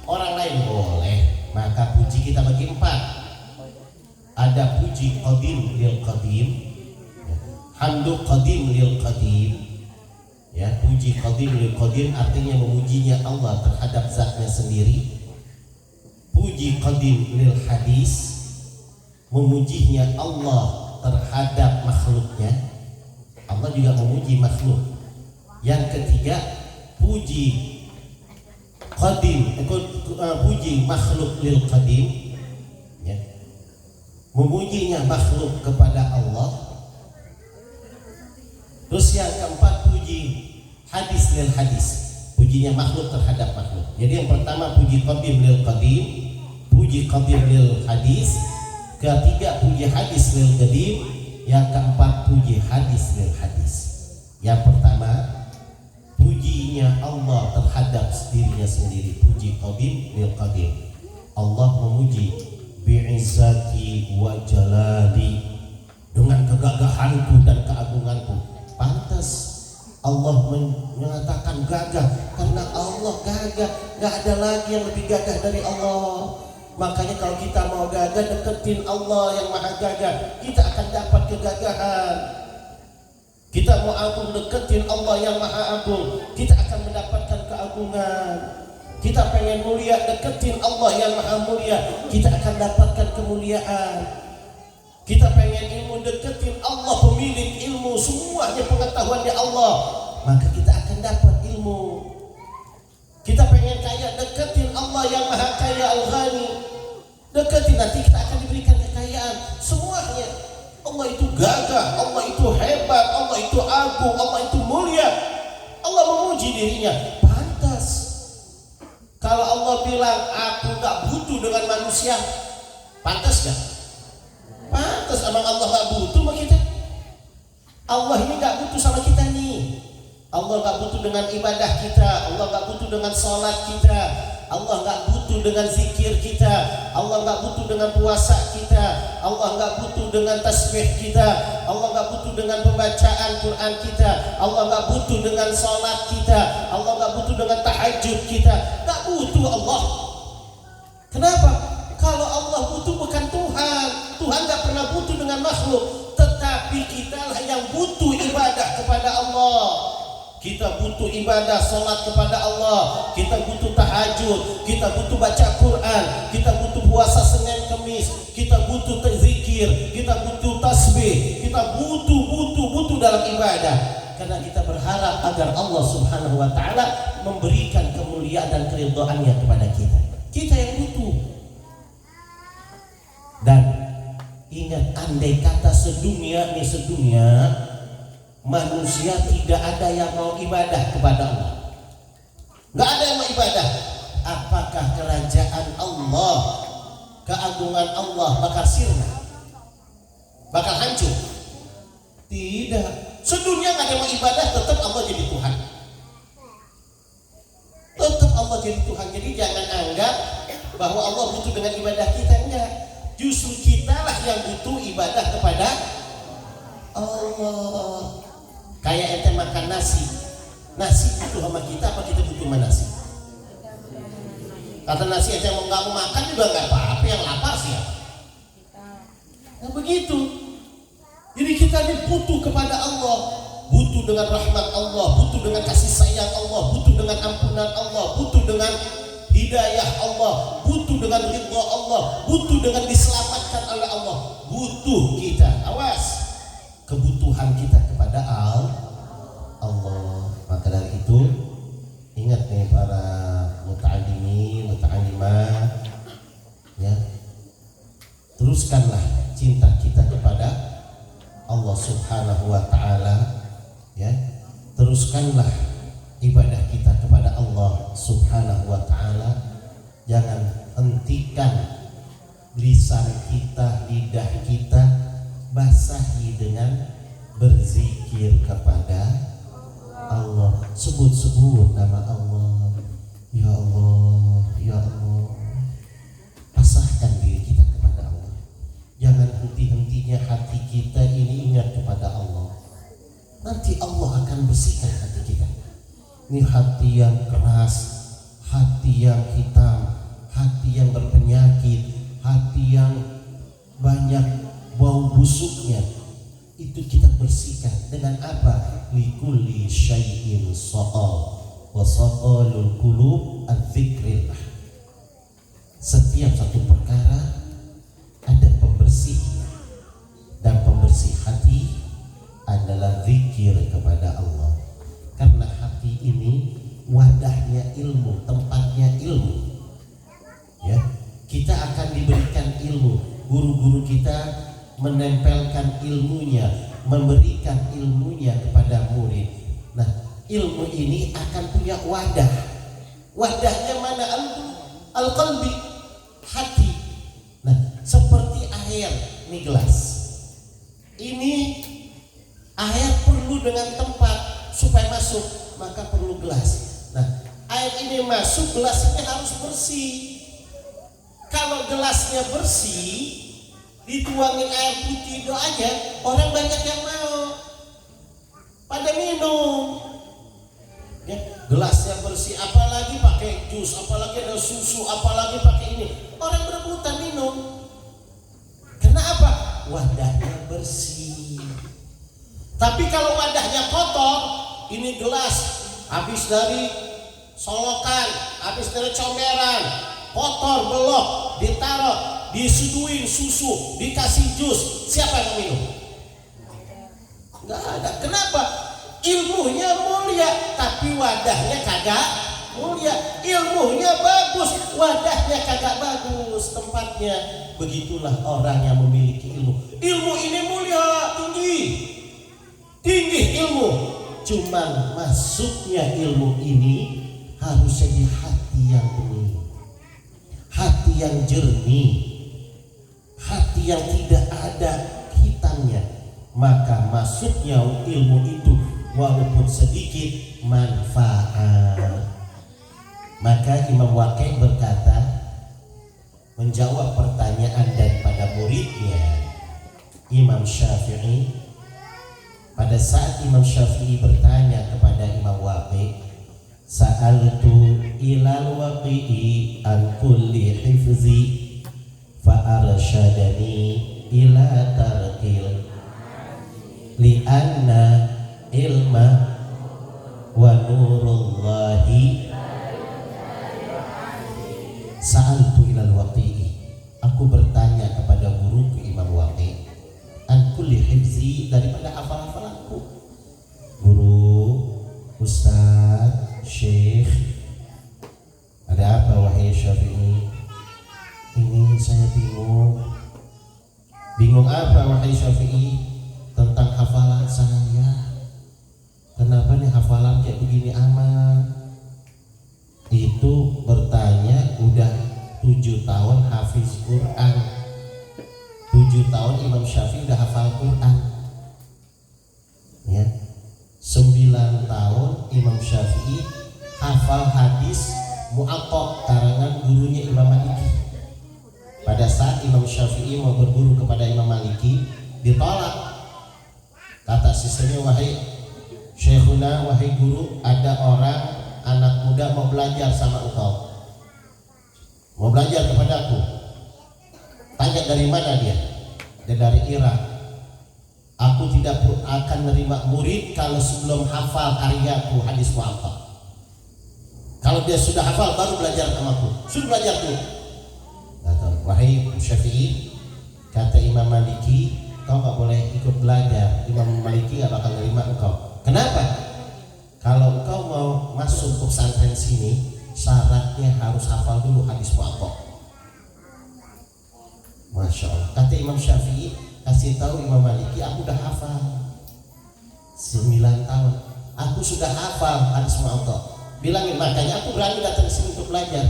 orang lain, boleh. Maka puji kita bagi 4. Ada puji qadim lil qadim, hamdu qadim lil qadim. Ya, puji qadim lil qadim artinya memujinya Allah terhadap zatnya sendiri. Puji qadim lil hadis, memujinya Allah terhadap makhluknya. Allah juga memuji makhluk. Yang ketiga, puji qadim, puji makhluk lil qadim, ya. Memujinya makhluk kepada Allah. Terus yang keempat, puji hadis lil hadis, pujinya makhluk terhadap makhluk. Jadi yang pertama puji qadim lil qadim, puji qadim lil hadis. Ketiga puji hadis lil qadim. Yang keempat puji hadis lil hadis. Yang pertama pujinya Allah terhadap dirinya sendiri, puji qadim lil qadim. Allah memuji bi'izzati wa jalali, dengan kegagahanku dan keagunganku. Pantas Allah mengatakan gagah karena Allah gagah, gak ada lagi yang lebih gagah dari Allah. Makanya kalau kita mau gagah, deketin Allah yang maha gagah, kita akan dapat kegagahan. Kita mau agung, deketin Allah yang maha agung, kita akan mendapatkan keagungan. Kita pengen mulia, deketin Allah yang maha mulia, kita akan dapatkan kemuliaan. Kita pengen ilmu, deketin Allah pemilik ilmu, semuanya pengetahuan di Allah, maka kita akan dapat ilmu. Kita pengen kaya, deketin Allah yang maha kaya al-ghani, deketin, nanti kita akan diberikan kekayaan. Semuanya Allah itu gagah, Allah itu hebat, Allah itu agung, Allah itu mulia. Allah memuji dirinya. Pantas kalau Allah bilang aku gak butuh dengan manusia, pantas gak? Pantas. Emang Allah gak butuh sama kita? Allah ini gak butuh sama kita nih. Allah gak butuh dengan ibadah kita, Allah gak butuh dengan sholat kita, Allah gak butuh dengan zikir kita, Allah gak butuh dengan puasa kita, Allah gak butuh dengan tasbih kita, Allah gak butuh dengan pembacaan Quran kita, Allah gak butuh dengan sholat kita, Allah gak butuh dengan tahajud kita. Gak butuh Allah. Kenapa? Kalau Allah butuh bukan Tuhan. Tuhan gak pernah butuh dengan makhluk, tetapi kitalah yang butuh ibadah kepada Allah. Kita butuh ibadah, sholat kepada Allah. Kita butuh tahajud, kita butuh baca Quran, kita butuh puasa Senin Kemis, kita butuh zikir, kita butuh tasbih, kita butuh dalam ibadah. Karena kita berharap agar Allah Subhanahu wa ta'ala memberikan kemuliaan dan keridhaannya kepada kita. Kita yang butuh. Dan ingat, andai kata sedunia manusia tidak ada yang mau ibadah kepada Allah, nggak ada yang mau ibadah, apakah kerajaan Allah, keagungan Allah bakal sirna, bakal hancur? Tidak. Sedunia nggak ada yang mau ibadah, tetap Allah jadi Tuhan, tetap Allah jadi Tuhan. Jadi jangan anggap bahwa Allah butuh dengan ibadah kita, enggak. Justru kitalah yang butuh ibadah kepada Allah. Kayak ente makan nasi butuh sama kita, apa kita butuh sama nasi? Kata nasi ente mau nggak mau makan juga nggak apa-apa, yang lapar sih ya. Nah begitu. Jadi kita ini butuh kepada Allah, butuh dengan rahmat Allah, butuh dengan kasih sayang Allah, butuh dengan ampunan Allah, butuh dengan hidayah Allah, butuh dengan ridha Allah, butuh dengan diselamatkan oleh Allah. Butuh kita. Awas, kebutuhan kita kepada Allah. Maka dari itu ingat nih para muta'allimin, muta'allimah, ya, teruskanlah cinta kita kepada Allah Subhanahu wa ta'ala, ya. teruskanlah ibadah kita kepada Allah Subhanahu wa ta'ala. Jangan hentikan lisan kita, lidah kita, basahi dengan berzikir kepada Allah. Sebut-sebut nama Allah. Ya Allah, ya Allah. Pasrahkan diri kita kepada Allah. Jangan henti-hentinya hati kita ini ingat kepada Allah. Nanti Allah akan bersihkan hati kita. Ini hati yang keras, hati yang hitam, hati yang berpenyakit, hati yang banyak bau busuknya, itu kita bersihkan dengan apa? Likulli syai'in saqal wa saqalul qulub adzikrillah. Setiap satu perkara ada pembersihnya, dan pembersih hati adalah zikir kepada Allah. Karena hati ini wadahnya ilmu, tempatnya ilmu. Ya, kita akan diberikan ilmu. Guru-guru kita menempelkan ilmunya, memberikan ilmunya kepada murid. Nah, ilmu ini akan punya wadah. Wadahnya mana? Al-qalbi, hati. Nah, seperti air, ini gelas. Ini air perlu dengan tempat supaya masuk, maka perlu gelas. Nah, air ini masuk, gelas ini harus bersih. Kalau gelasnya bersih, dituangin air putih itu aja, orang banyak yang mau pada minum. Ya, gelasnya bersih, apalagi pakai jus, apalagi ada susu, apalagi pakai ini, orang berebutan minum. Kenapa? Wadahnya bersih. Tapi kalau wadahnya kotor, ini gelas habis dari solokan, habis dari comberan, kotor, belok, ditaruh, disuduin susu, dikasih jus, siapa yang minum? Nggak ada. Kenapa? Ilmunya mulia, tapi wadahnya kagak mulia. Ilmunya bagus, wadahnya kagak bagus tempatnya. Begitulah orang yang memiliki ilmu. Ilmu ini mulia, tinggi ilmu. Cuman masuknya ilmu ini harusnya di hati yang bening, hati yang jernih, hati yang tidak ada hitamnya. Maka masuknya ilmu itu walaupun sedikit manfaat. Maka Imam Waqi' berkata, menjawab pertanyaan daripada muridnya Imam Syafi'i. Pada saat Imam Syafi'i bertanya kepada Imam Waqi', sa'altu ilal waqi'i an kulli hifzi fa arsyadani ila tarqil li'anna ilma wa nurullahi. Sa'altu ilal waqi'i, aku bertanya kepada guruku Imam Waqi', an kulli hifzi, daripada hafal-hafalanku. Guru, ustaz, syekh, ada apa wahai Syafi'i? Ini saya bingung. Bingung apa wahai Syafi'i? Tentang hafalan saya. Kenapa nih hafalan kayak begini amat? Itu bertanya udah 7 tahun hafiz Quran. 7 tahun Imam Syafi'i udah hafal Quran. Ya. 9 tahun Imam Syafi'i hafal hadis Mu'atta karangan gurunya Imam Maliki. Pada saat Imam Syafi'i mau berguru kepada Imam Maliki, ditolak. Kata sisanya, wahai syekhuna, wahai guru, ada orang anak muda mau belajar sama engkau, mau belajar kepadaku. Tanya dari mana dia? Dia dari Irak. Aku tidak akan menerima murid kalau sebelum hafal karyaku hadis Mu'atta. Kalau dia sudah hafal baru belajar sama aku. Sudah belajar dulu. Kata, wahai Syafi'i, kata Imam Maliki, kau gak boleh ikut belajar. Imam Maliki gak bakal menerima engkau. Kenapa? Kalau engkau mau masuk ke pesantren sini, syaratnya harus hafal dulu hadis Mu'atta. Masya Allah. Kata Imam Syafi'i, kasih tahu Imam Maliki, aku udah hafal 9 tahun. aku sudah hafal hadis Muwatta. Bilangin, makanya aku berani datang ke sini untuk belajar.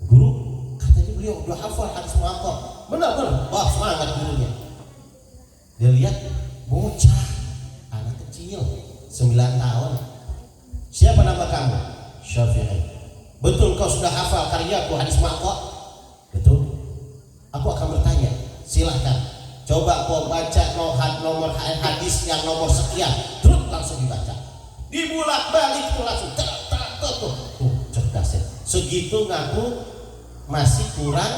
Guru, katanya beliau udah hafal hadis Muwatta. Benar. Wah, semangat gurunya. Dia lihat bocah, anak kecil, 9 tahun. Siapa nama kamu? Syafi'i. Betul kau sudah hafal karyaku hadis Muwatta? Betul. Aku akan bertanya, silahkan. Coba kau baca nomor hadis yang nomor sekian, terus langsung dibaca. Dibulak-balik itu langsung tuh. Cerdas ya. Segitu ngaku masih kurang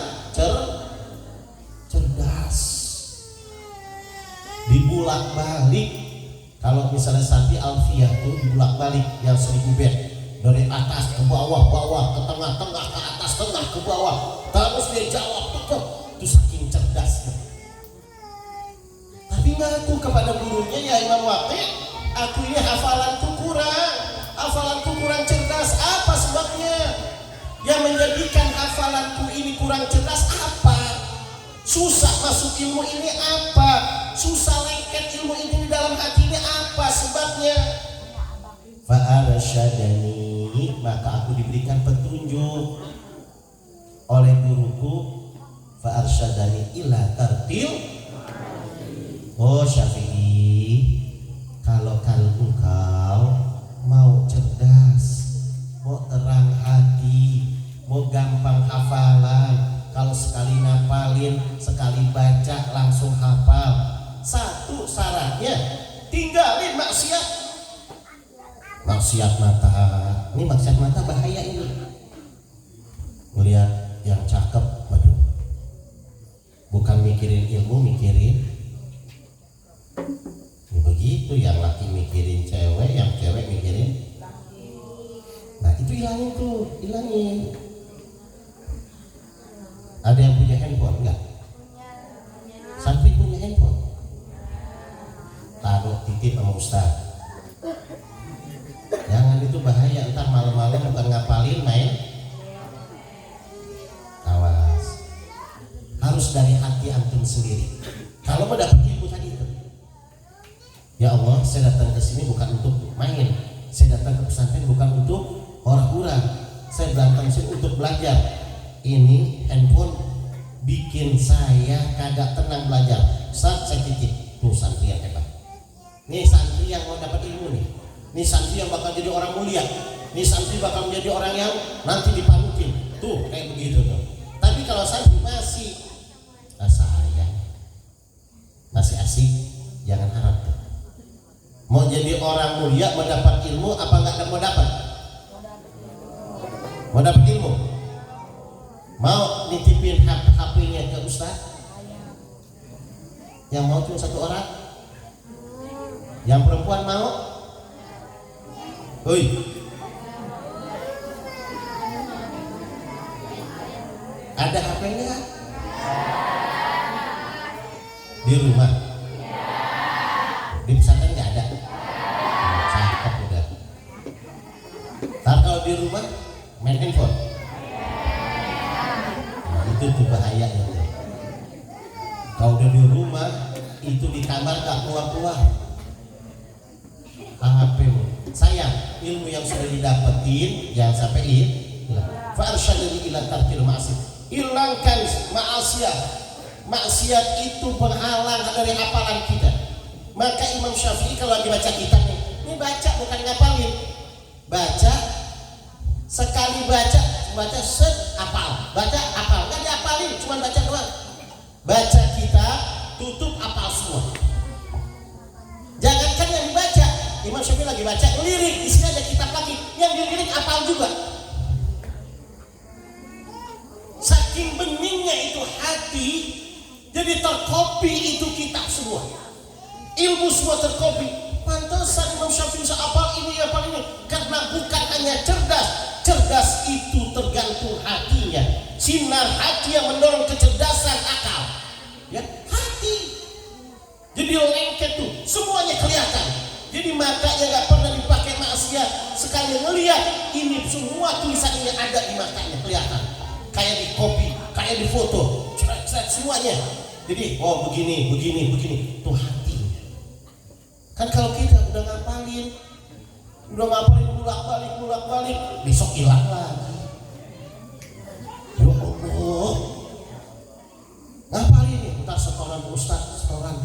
cerdas. Dibulak-balik. Kalau misalnya Sapi Alfiyah tuh dibulak-balik yang 1000 bait. Dari atas ke bawah, ke tengah, ke atas, tengah ke bawah. Terus dia jawab itu saking cerdasnya. Tapi ngaku kepada gurunya, ya Imam Waqi', aku ini hafalanku kurang cerdas. Apa sebabnya? Yang menjadikan hafalanku ini kurang cerdas apa? Susah masuk ilmu ini apa? Susah lengket ilmu ini di dalam hati ini apa sebabnya? Fa'arsyadani, maka aku diberikan petunjuk oleh guruku. Fa'arsyadani ila tartil. Oh Syafi'i, kalau engkau mau cerdas, mau terang hati, mau gampang hafalan, kalau sekali ngapalin, sekali baca langsung hafal. Satu syaratnya, tinggalin maksiat. Maksiat mata, ini maksiat mata bahaya ini. Melihat yang cakep, waduh, bukan mikirin ilmu, mikirin ya begitu, yang laki mikirin cewek, yang cewek mikirin laki. Nah itu hilangin. Ada yang punya handphone enggak? Santri punya handphone? Taruh titip sama ustaz. Jangan, itu bahaya, ntar malam-malam bukan ngapalin, main. Awas. Harus dari hati antum sendiri. Kalau mau dapat ilmu tadi itu, ya Allah, saya datang ke sini bukan untuk main. Saya datang ke pesantren bukan untuk orang-orang. Saya datang ke sini untuk belajar. Ini handphone bikin saya kagak tenang belajar. Ustaz, saya titip. Tuh santri yang hebat. Nih santri yang mau dapat ilmu nih. Nih santri yang bakal jadi orang mulia. Nih santri bakal menjadi orang yang nanti dipanutin. Tuh kayak begitu tuh. Tapi kalau santri masih sayang, masih asik, jangan harap tuh. Mau jadi orang mulia, mau dapat ilmu apa enggak mau dapat? Mau dapat ilmu? Mau nitipin HP-nya ke ustaz? Yang mau cuma satu orang? Yang perempuan mau? Hoi. Ada HP-nya? Di rumah? Di pesantren nggak ada? Cakep udah. Ntar kalau di rumah main handphone? Nah, itu tuh bahaya ya. Kalau udah di rumah, itu di kamar gak keluar-keluar. HP-mu. Sayang, ilmu yang sudah didapetin jangan sampai hilang. Farsyadani ila tarkil ma'asiyah. Hilangkan maksiat. Maksiat itu penghalang dari hafalan kita. Maka Imam Syafi'i kalau lagi baca kitab nih, ini baca bukan ngapalin. Baca, sekali baca set apal. Baca apal, nggak diapalin, cuma baca doang. Baca kitab, tutup apal semua. Jangankan yang dibaca, Imam Syafi'i lagi baca, lirik, isinya ada kitab lagi, yang dilirik apal juga. Saking beningnya itu hati, jadi terkopi itu kitab semua. Ilmu semua terkopi. Pantasan Imam Syafi'i bisa apal ini, karena bukan hanya cerdas itu tergantung hatinya. Sinar hati yang mendorong kecerdasan akal. Ya, hati. Jadi lengket tuh, semuanya kelihatan. Jadi matanya nggak pernah dipakai maksiat. Sekali ngelihat ini semua tulisan ini ada di matanya kelihatan. Kayak di copy, kayak di foto, ceret semuanya. Jadi, oh begini, tuh hati. Kan kalau kita udah ngapalin, Udah ngapalin bolak-balik, besok hilang lagi. Ya Allah, ngapalin nih, ntar setoran Ustaz, setoran.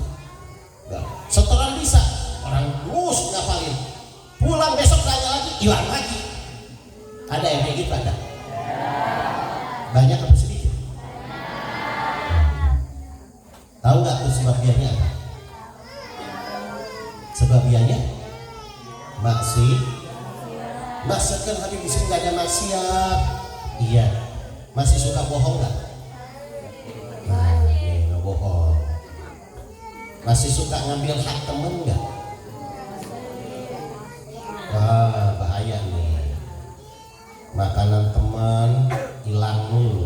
Enggak, setoran bisa, orang terus ngapalin. Pulang besok tanya lagi, hilang lagi. Ada yang kayak gitu ada? Banyak apa sedikit? Tahu nggak tuh sebagiannya apa? Sebagiannya maksiat kan Habib di sini nggak ada maksiat. Iya, masih suka bohong nggak? Nah, ini nggak bohong. Masih suka ngambil hak temen nggak? Wah, bahaya nih. Makanan teman hilang mulu.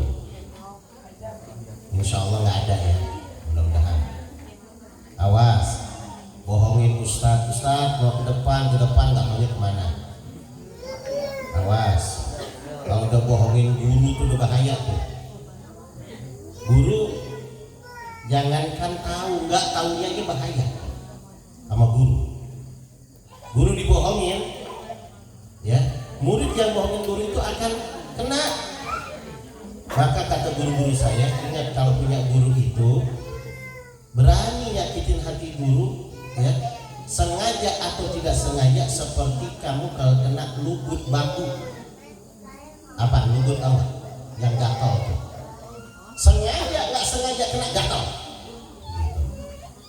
Insya Allah nggak ada ya, mudah-mudahan. Awas, bohongin Ustaz mau ke depan nggak maunya kemana. Awas, kalau udah bohongin guru tuh udah bahaya tuh. Guru jangankan tahu, nggak tahunya aja bahaya sama guru. Guru dibohongin, ya murid yang bohongin guru itu akan kena. Maka kata guru-guru saya, ingat kalau punya guru itu berani nyakitin hati guru, ya sengaja atau tidak sengaja, seperti kamu kalau kena lugut batu. Apa lugut apa? Yang gatal tuh. Sengaja nggak sengaja kena gatal.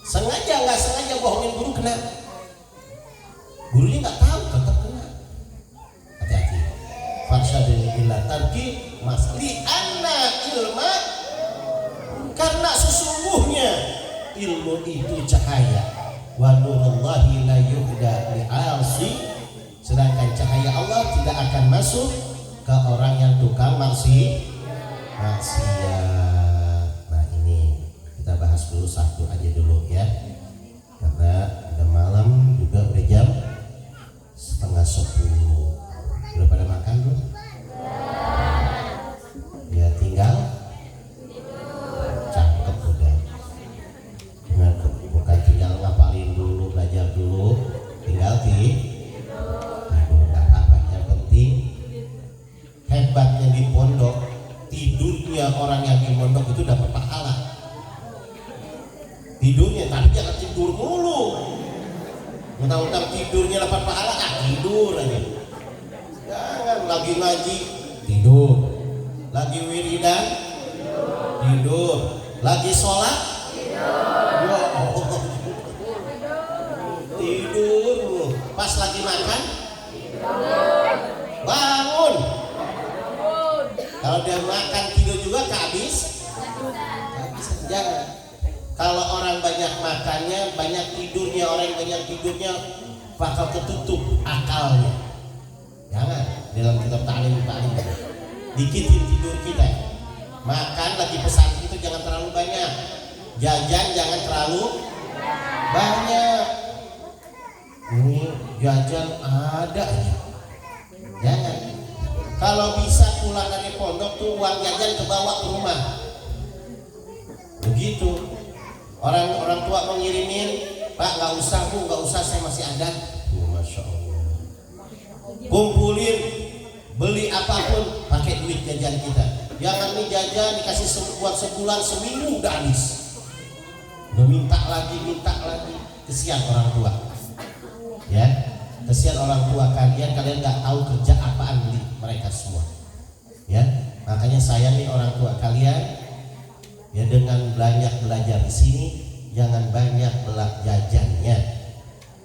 Sengaja nggak sengaja bohongin guru kena. Gurunya nggak tahu tetap kena. Hati-hati. Farsyadil ila tarki masli anna ilma, karena sesungguhnya ilmu itu cahaya. Wa nurullahi la yuhda li'asi, sedangkan cahaya Allah tidak akan masuk ke orang yang tukang maksiat. Nah ini kita bahas dulu satu aja dulu ya, karena udah malam juga, udah jam 9:30. Udah pada makan belum? Ya tinggal cakep udah. Bukan tinggal ngapalin dulu, belajar dulu, tinggal nggak apa-apa. Yang penting hebatnya di pondok, tidurnya orang yang di pondok itu dapat pahala. Tidurnya, tapi jangan tidur mulu. Mentang-mentang tidurnya dapat pahala, tidur aja. Jangan lagi ngaji tidur, lagi wiridan tidur, lagi sholat tidur, pas lagi makan bangun. Kalau dia makan tidur juga kehabis. Jangan. Kalau orang banyak makannya, banyak tidurnya, orang yang banyak tidurnya bakal ketutup akalnya. Jangan. Dalam kitab ta'lim dikitin tidur kita. Makan lagi pesantren itu jangan terlalu banyak. Jajan jangan terlalu banyak. Ini jajan ada aja. Jangan. Kalau bisa pulang dari pondok tuh uang jajan kebawa ke rumah. Begitu. Orang tua mau ngirimin, Pak nggak usah Bu, nggak usah, saya masih ada. Masya Allah. Kumpulin, beli apapun, pakai duit jajan kita. Jangan nih jajan dikasih buat sebulan, seminggu udah habis. Udah minta lagi, kesian orang tua. Ya, kesian orang tua kalian nggak tahu kerja apaan beli mereka semua. Ya, makanya sayang nih orang tua kalian. Ya, dengan banyak belajar di sini, jangan banyak belak jajannya.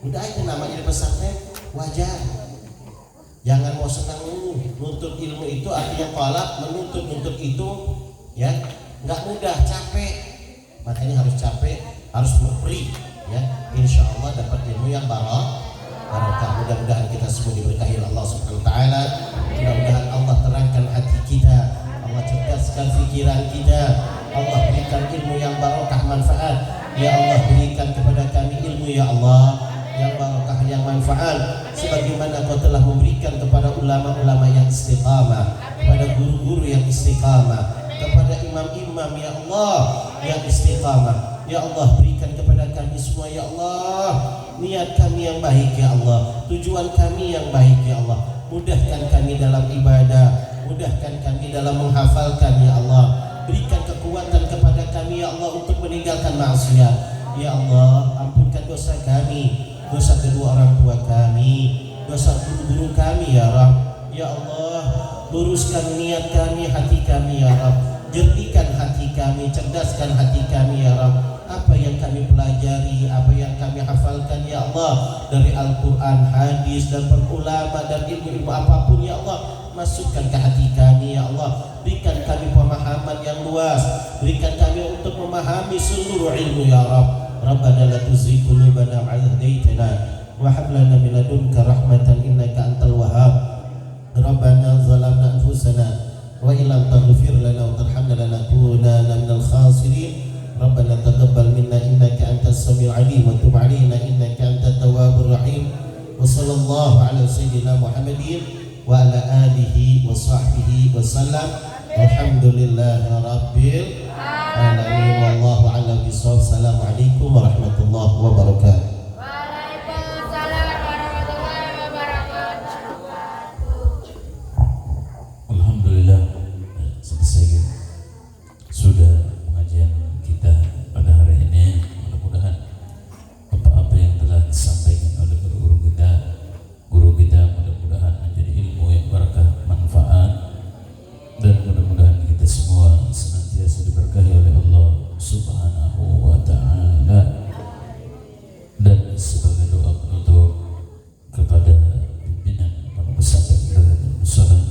Udah itu namanya di pesantren wajar. Jangan mau senang dulu. Nuntut ilmu itu artinya kolak, menuntut itu ya nggak mudah, capek. Makanya harus capek, harus beri. Ya, insya Allah dapat ilmu yang barokah. Mudah-mudahan kita semua diberkahi Allah Subhanahu Wa Taala. Mudah-mudahan Allah terangkan hati kita, Allah cerdaskan pikiran kita. Allah berikan ilmu yang barokah manfaat. Ya Allah, berikan kepada kami ilmu ya Allah yang barokah, yang manfaat, sebagaimana Kau telah memberikan kepada ulama-ulama yang istiqamah, kepada guru-guru yang istiqamah, kepada imam-imam ya Allah yang istiqamah. Ya Allah, berikan kepada kami semua ya Allah niat kami yang baik ya Allah, tujuan kami yang baik ya Allah. Mudahkan kami dalam ibadah, mudahkan kami dalam menghafalkan ya Allah. Berikan kekuatan kepada kami ya Allah untuk meninggalkan maksiat. Ya Allah, ampunkan dosa kami, dosa kedua orang tua kami, dosa guru-guru kami ya Rabb. Ya Allah, luruskan niat kami, hati kami ya Rabb. Jernihkan hati kami, cerdaskan hati kami ya Rabb. Apa yang kami pelajari, apa yang kami hafalkan ya Allah dari Al-Quran, hadis dan para ulama dan ilmu-ilmu apapun ya Allah, masukkan ke hati kami ya Allah. Berikan kami pemahaman yang luas, berikan kami untuk memahami seluruh ilmu ya Rabb. Rabbana la tuzigh qulubana ba'da idh hadaytana wa hab lana min ladunka rahmatan innaka antal wahhab. Rabbana zalamna anfusana wa illam taghfir lana wa tarhamna lanakunanna minal khasirin. Rabbana taqabbal minna innaka antas samiul alim wa tub 'alaina innaka antat tawwabur rahim. Wa sallallahu ala sayyidina Muhammadin wa ala alihi wa sahbihi wa sallam. Alhamdulillahi rabbil alamin. Wallahu a'lam bishawab. Assalamualaikum warahmatullahi wabarakatuh. Waalaikumsalam warahmatullahi wabarakatuh. Alhamdulillah, selesai sudah pengajian kita pada hari ini. Mudah-mudahan apa-apa yang telah disampaikan oleh guru kita mudah-mudahan menjadi ilmu yang barakah, manfaat, dan mudah-mudahan kita semua senantiasa diberkahi oleh Allah Subhanahu wa ta'ala. Dan sebagai doa penutup kepada pimpinan Pondok Pesantren Darul Musalah,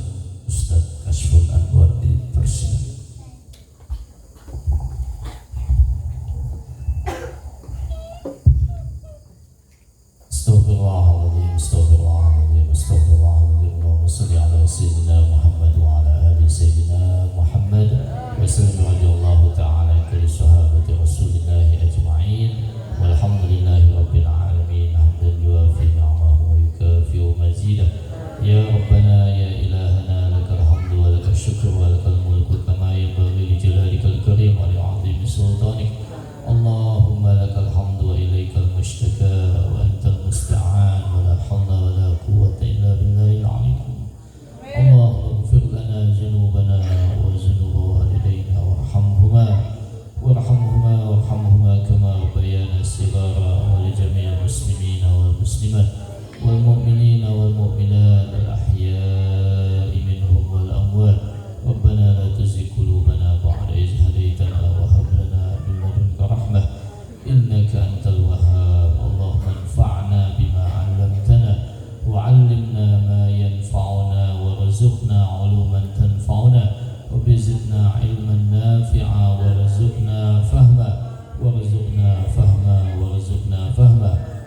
Ustaz Kashful Anwar dipersilakan. Astaghfirullahaladzim, astaghfirullahaladzim, astaghfirullahaladzim. Allahumma salli ala Sayyidina Muhammad wa ala ali Sayyidina Muhammad wa sallim radhiyallahu ta'ala kali sahabati Rasulillahi ajma'in walhamdulillahi rabbil alamin hamdan yuafi ni'amahu wa yukafi'u mazidah. Ya Rabbana ya ilahana lakal hamdu wa lakal syukru wa lakal mulku kama yanbaghi li jalalikal karim wa li'azimi sultanik. Allahumma lakal hamdu wa ilaikal mushtaka wa antal musta'an wa la hawla wa la quwwata illa billahil aliyyil azim. Allahumma ighfir lana dhunubana wa dhunuba walidayna warhamhuma kama rabbayana shighara wa li jami'il muslimina wal muslimat wal mu'minina wal mu'minat al ahya'i minhum wal amwat. Rabbana la tuzigh qulubana ba'da idh hadaytana wa hab lana min ladunka rahmah innaka antal wahhab. Allahumma anfa'na bima 'allamtana wa 'allimna ma yanfa'una warzuqna 'uluman tanfa'una wa zidna 'ilman nafi'a warzuqna fahma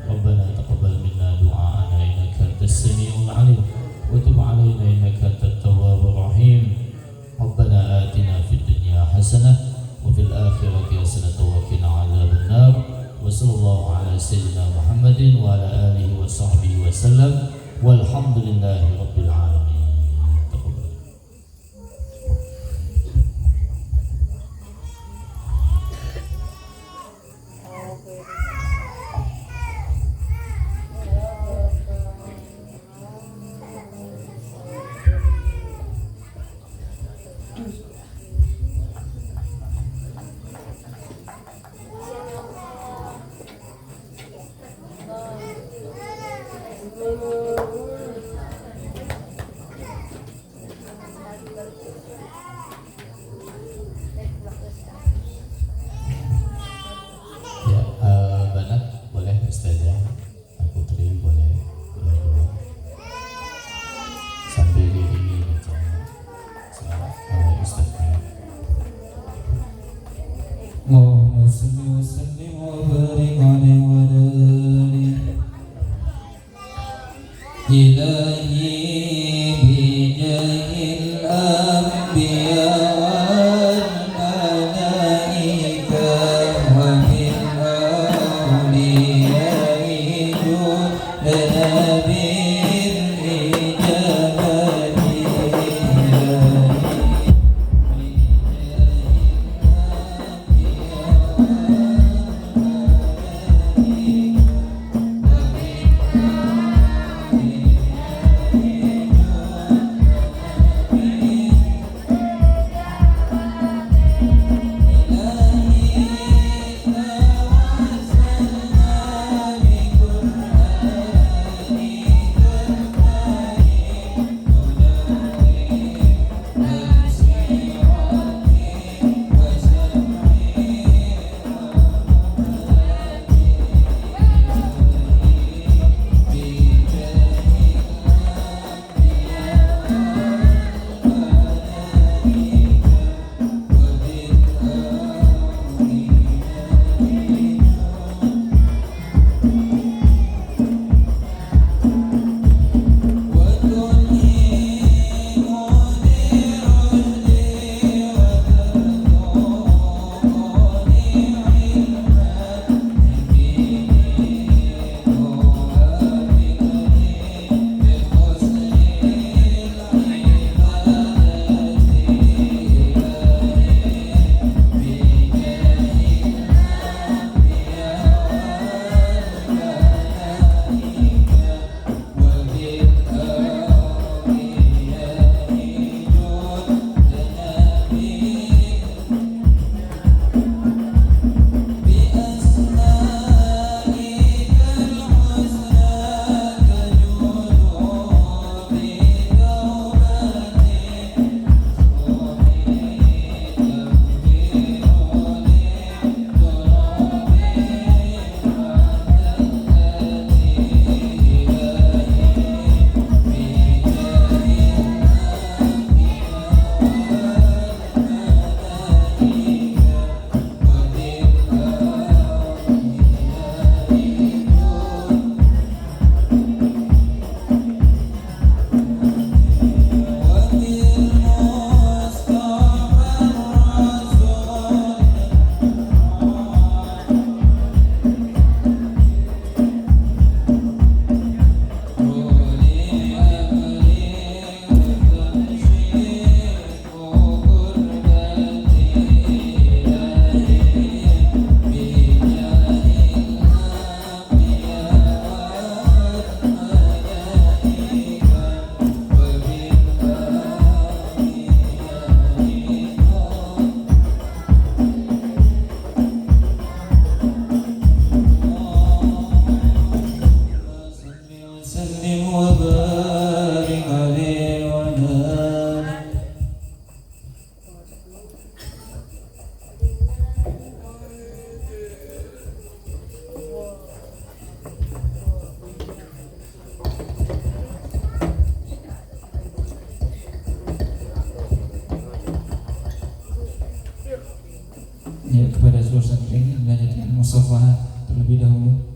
Rabbana taqabbal minna du'a'ana innaka antas sami'ul 'alim wa tub 'alaina innaka antat tawwabur rahim. Rabbana atina fid dunya hasanah wa fil akhirati hasanah wa qina 'adzaban nar. Wa sallallahu ala sayyidina Muhammadin wa ala alihi wa sahbihi wa sallam. Walhamdulillahi rabbil alamin. Allahumma salli wa sallim wa barik alaihi wa ala alihi. Ilahi bi jahil anbiya wal malaika wa bil awliya idun lana bil ijabati. Ilahi Ya, kepada seluruh santri ini dilanjutkan musafahat terlebih dahulu.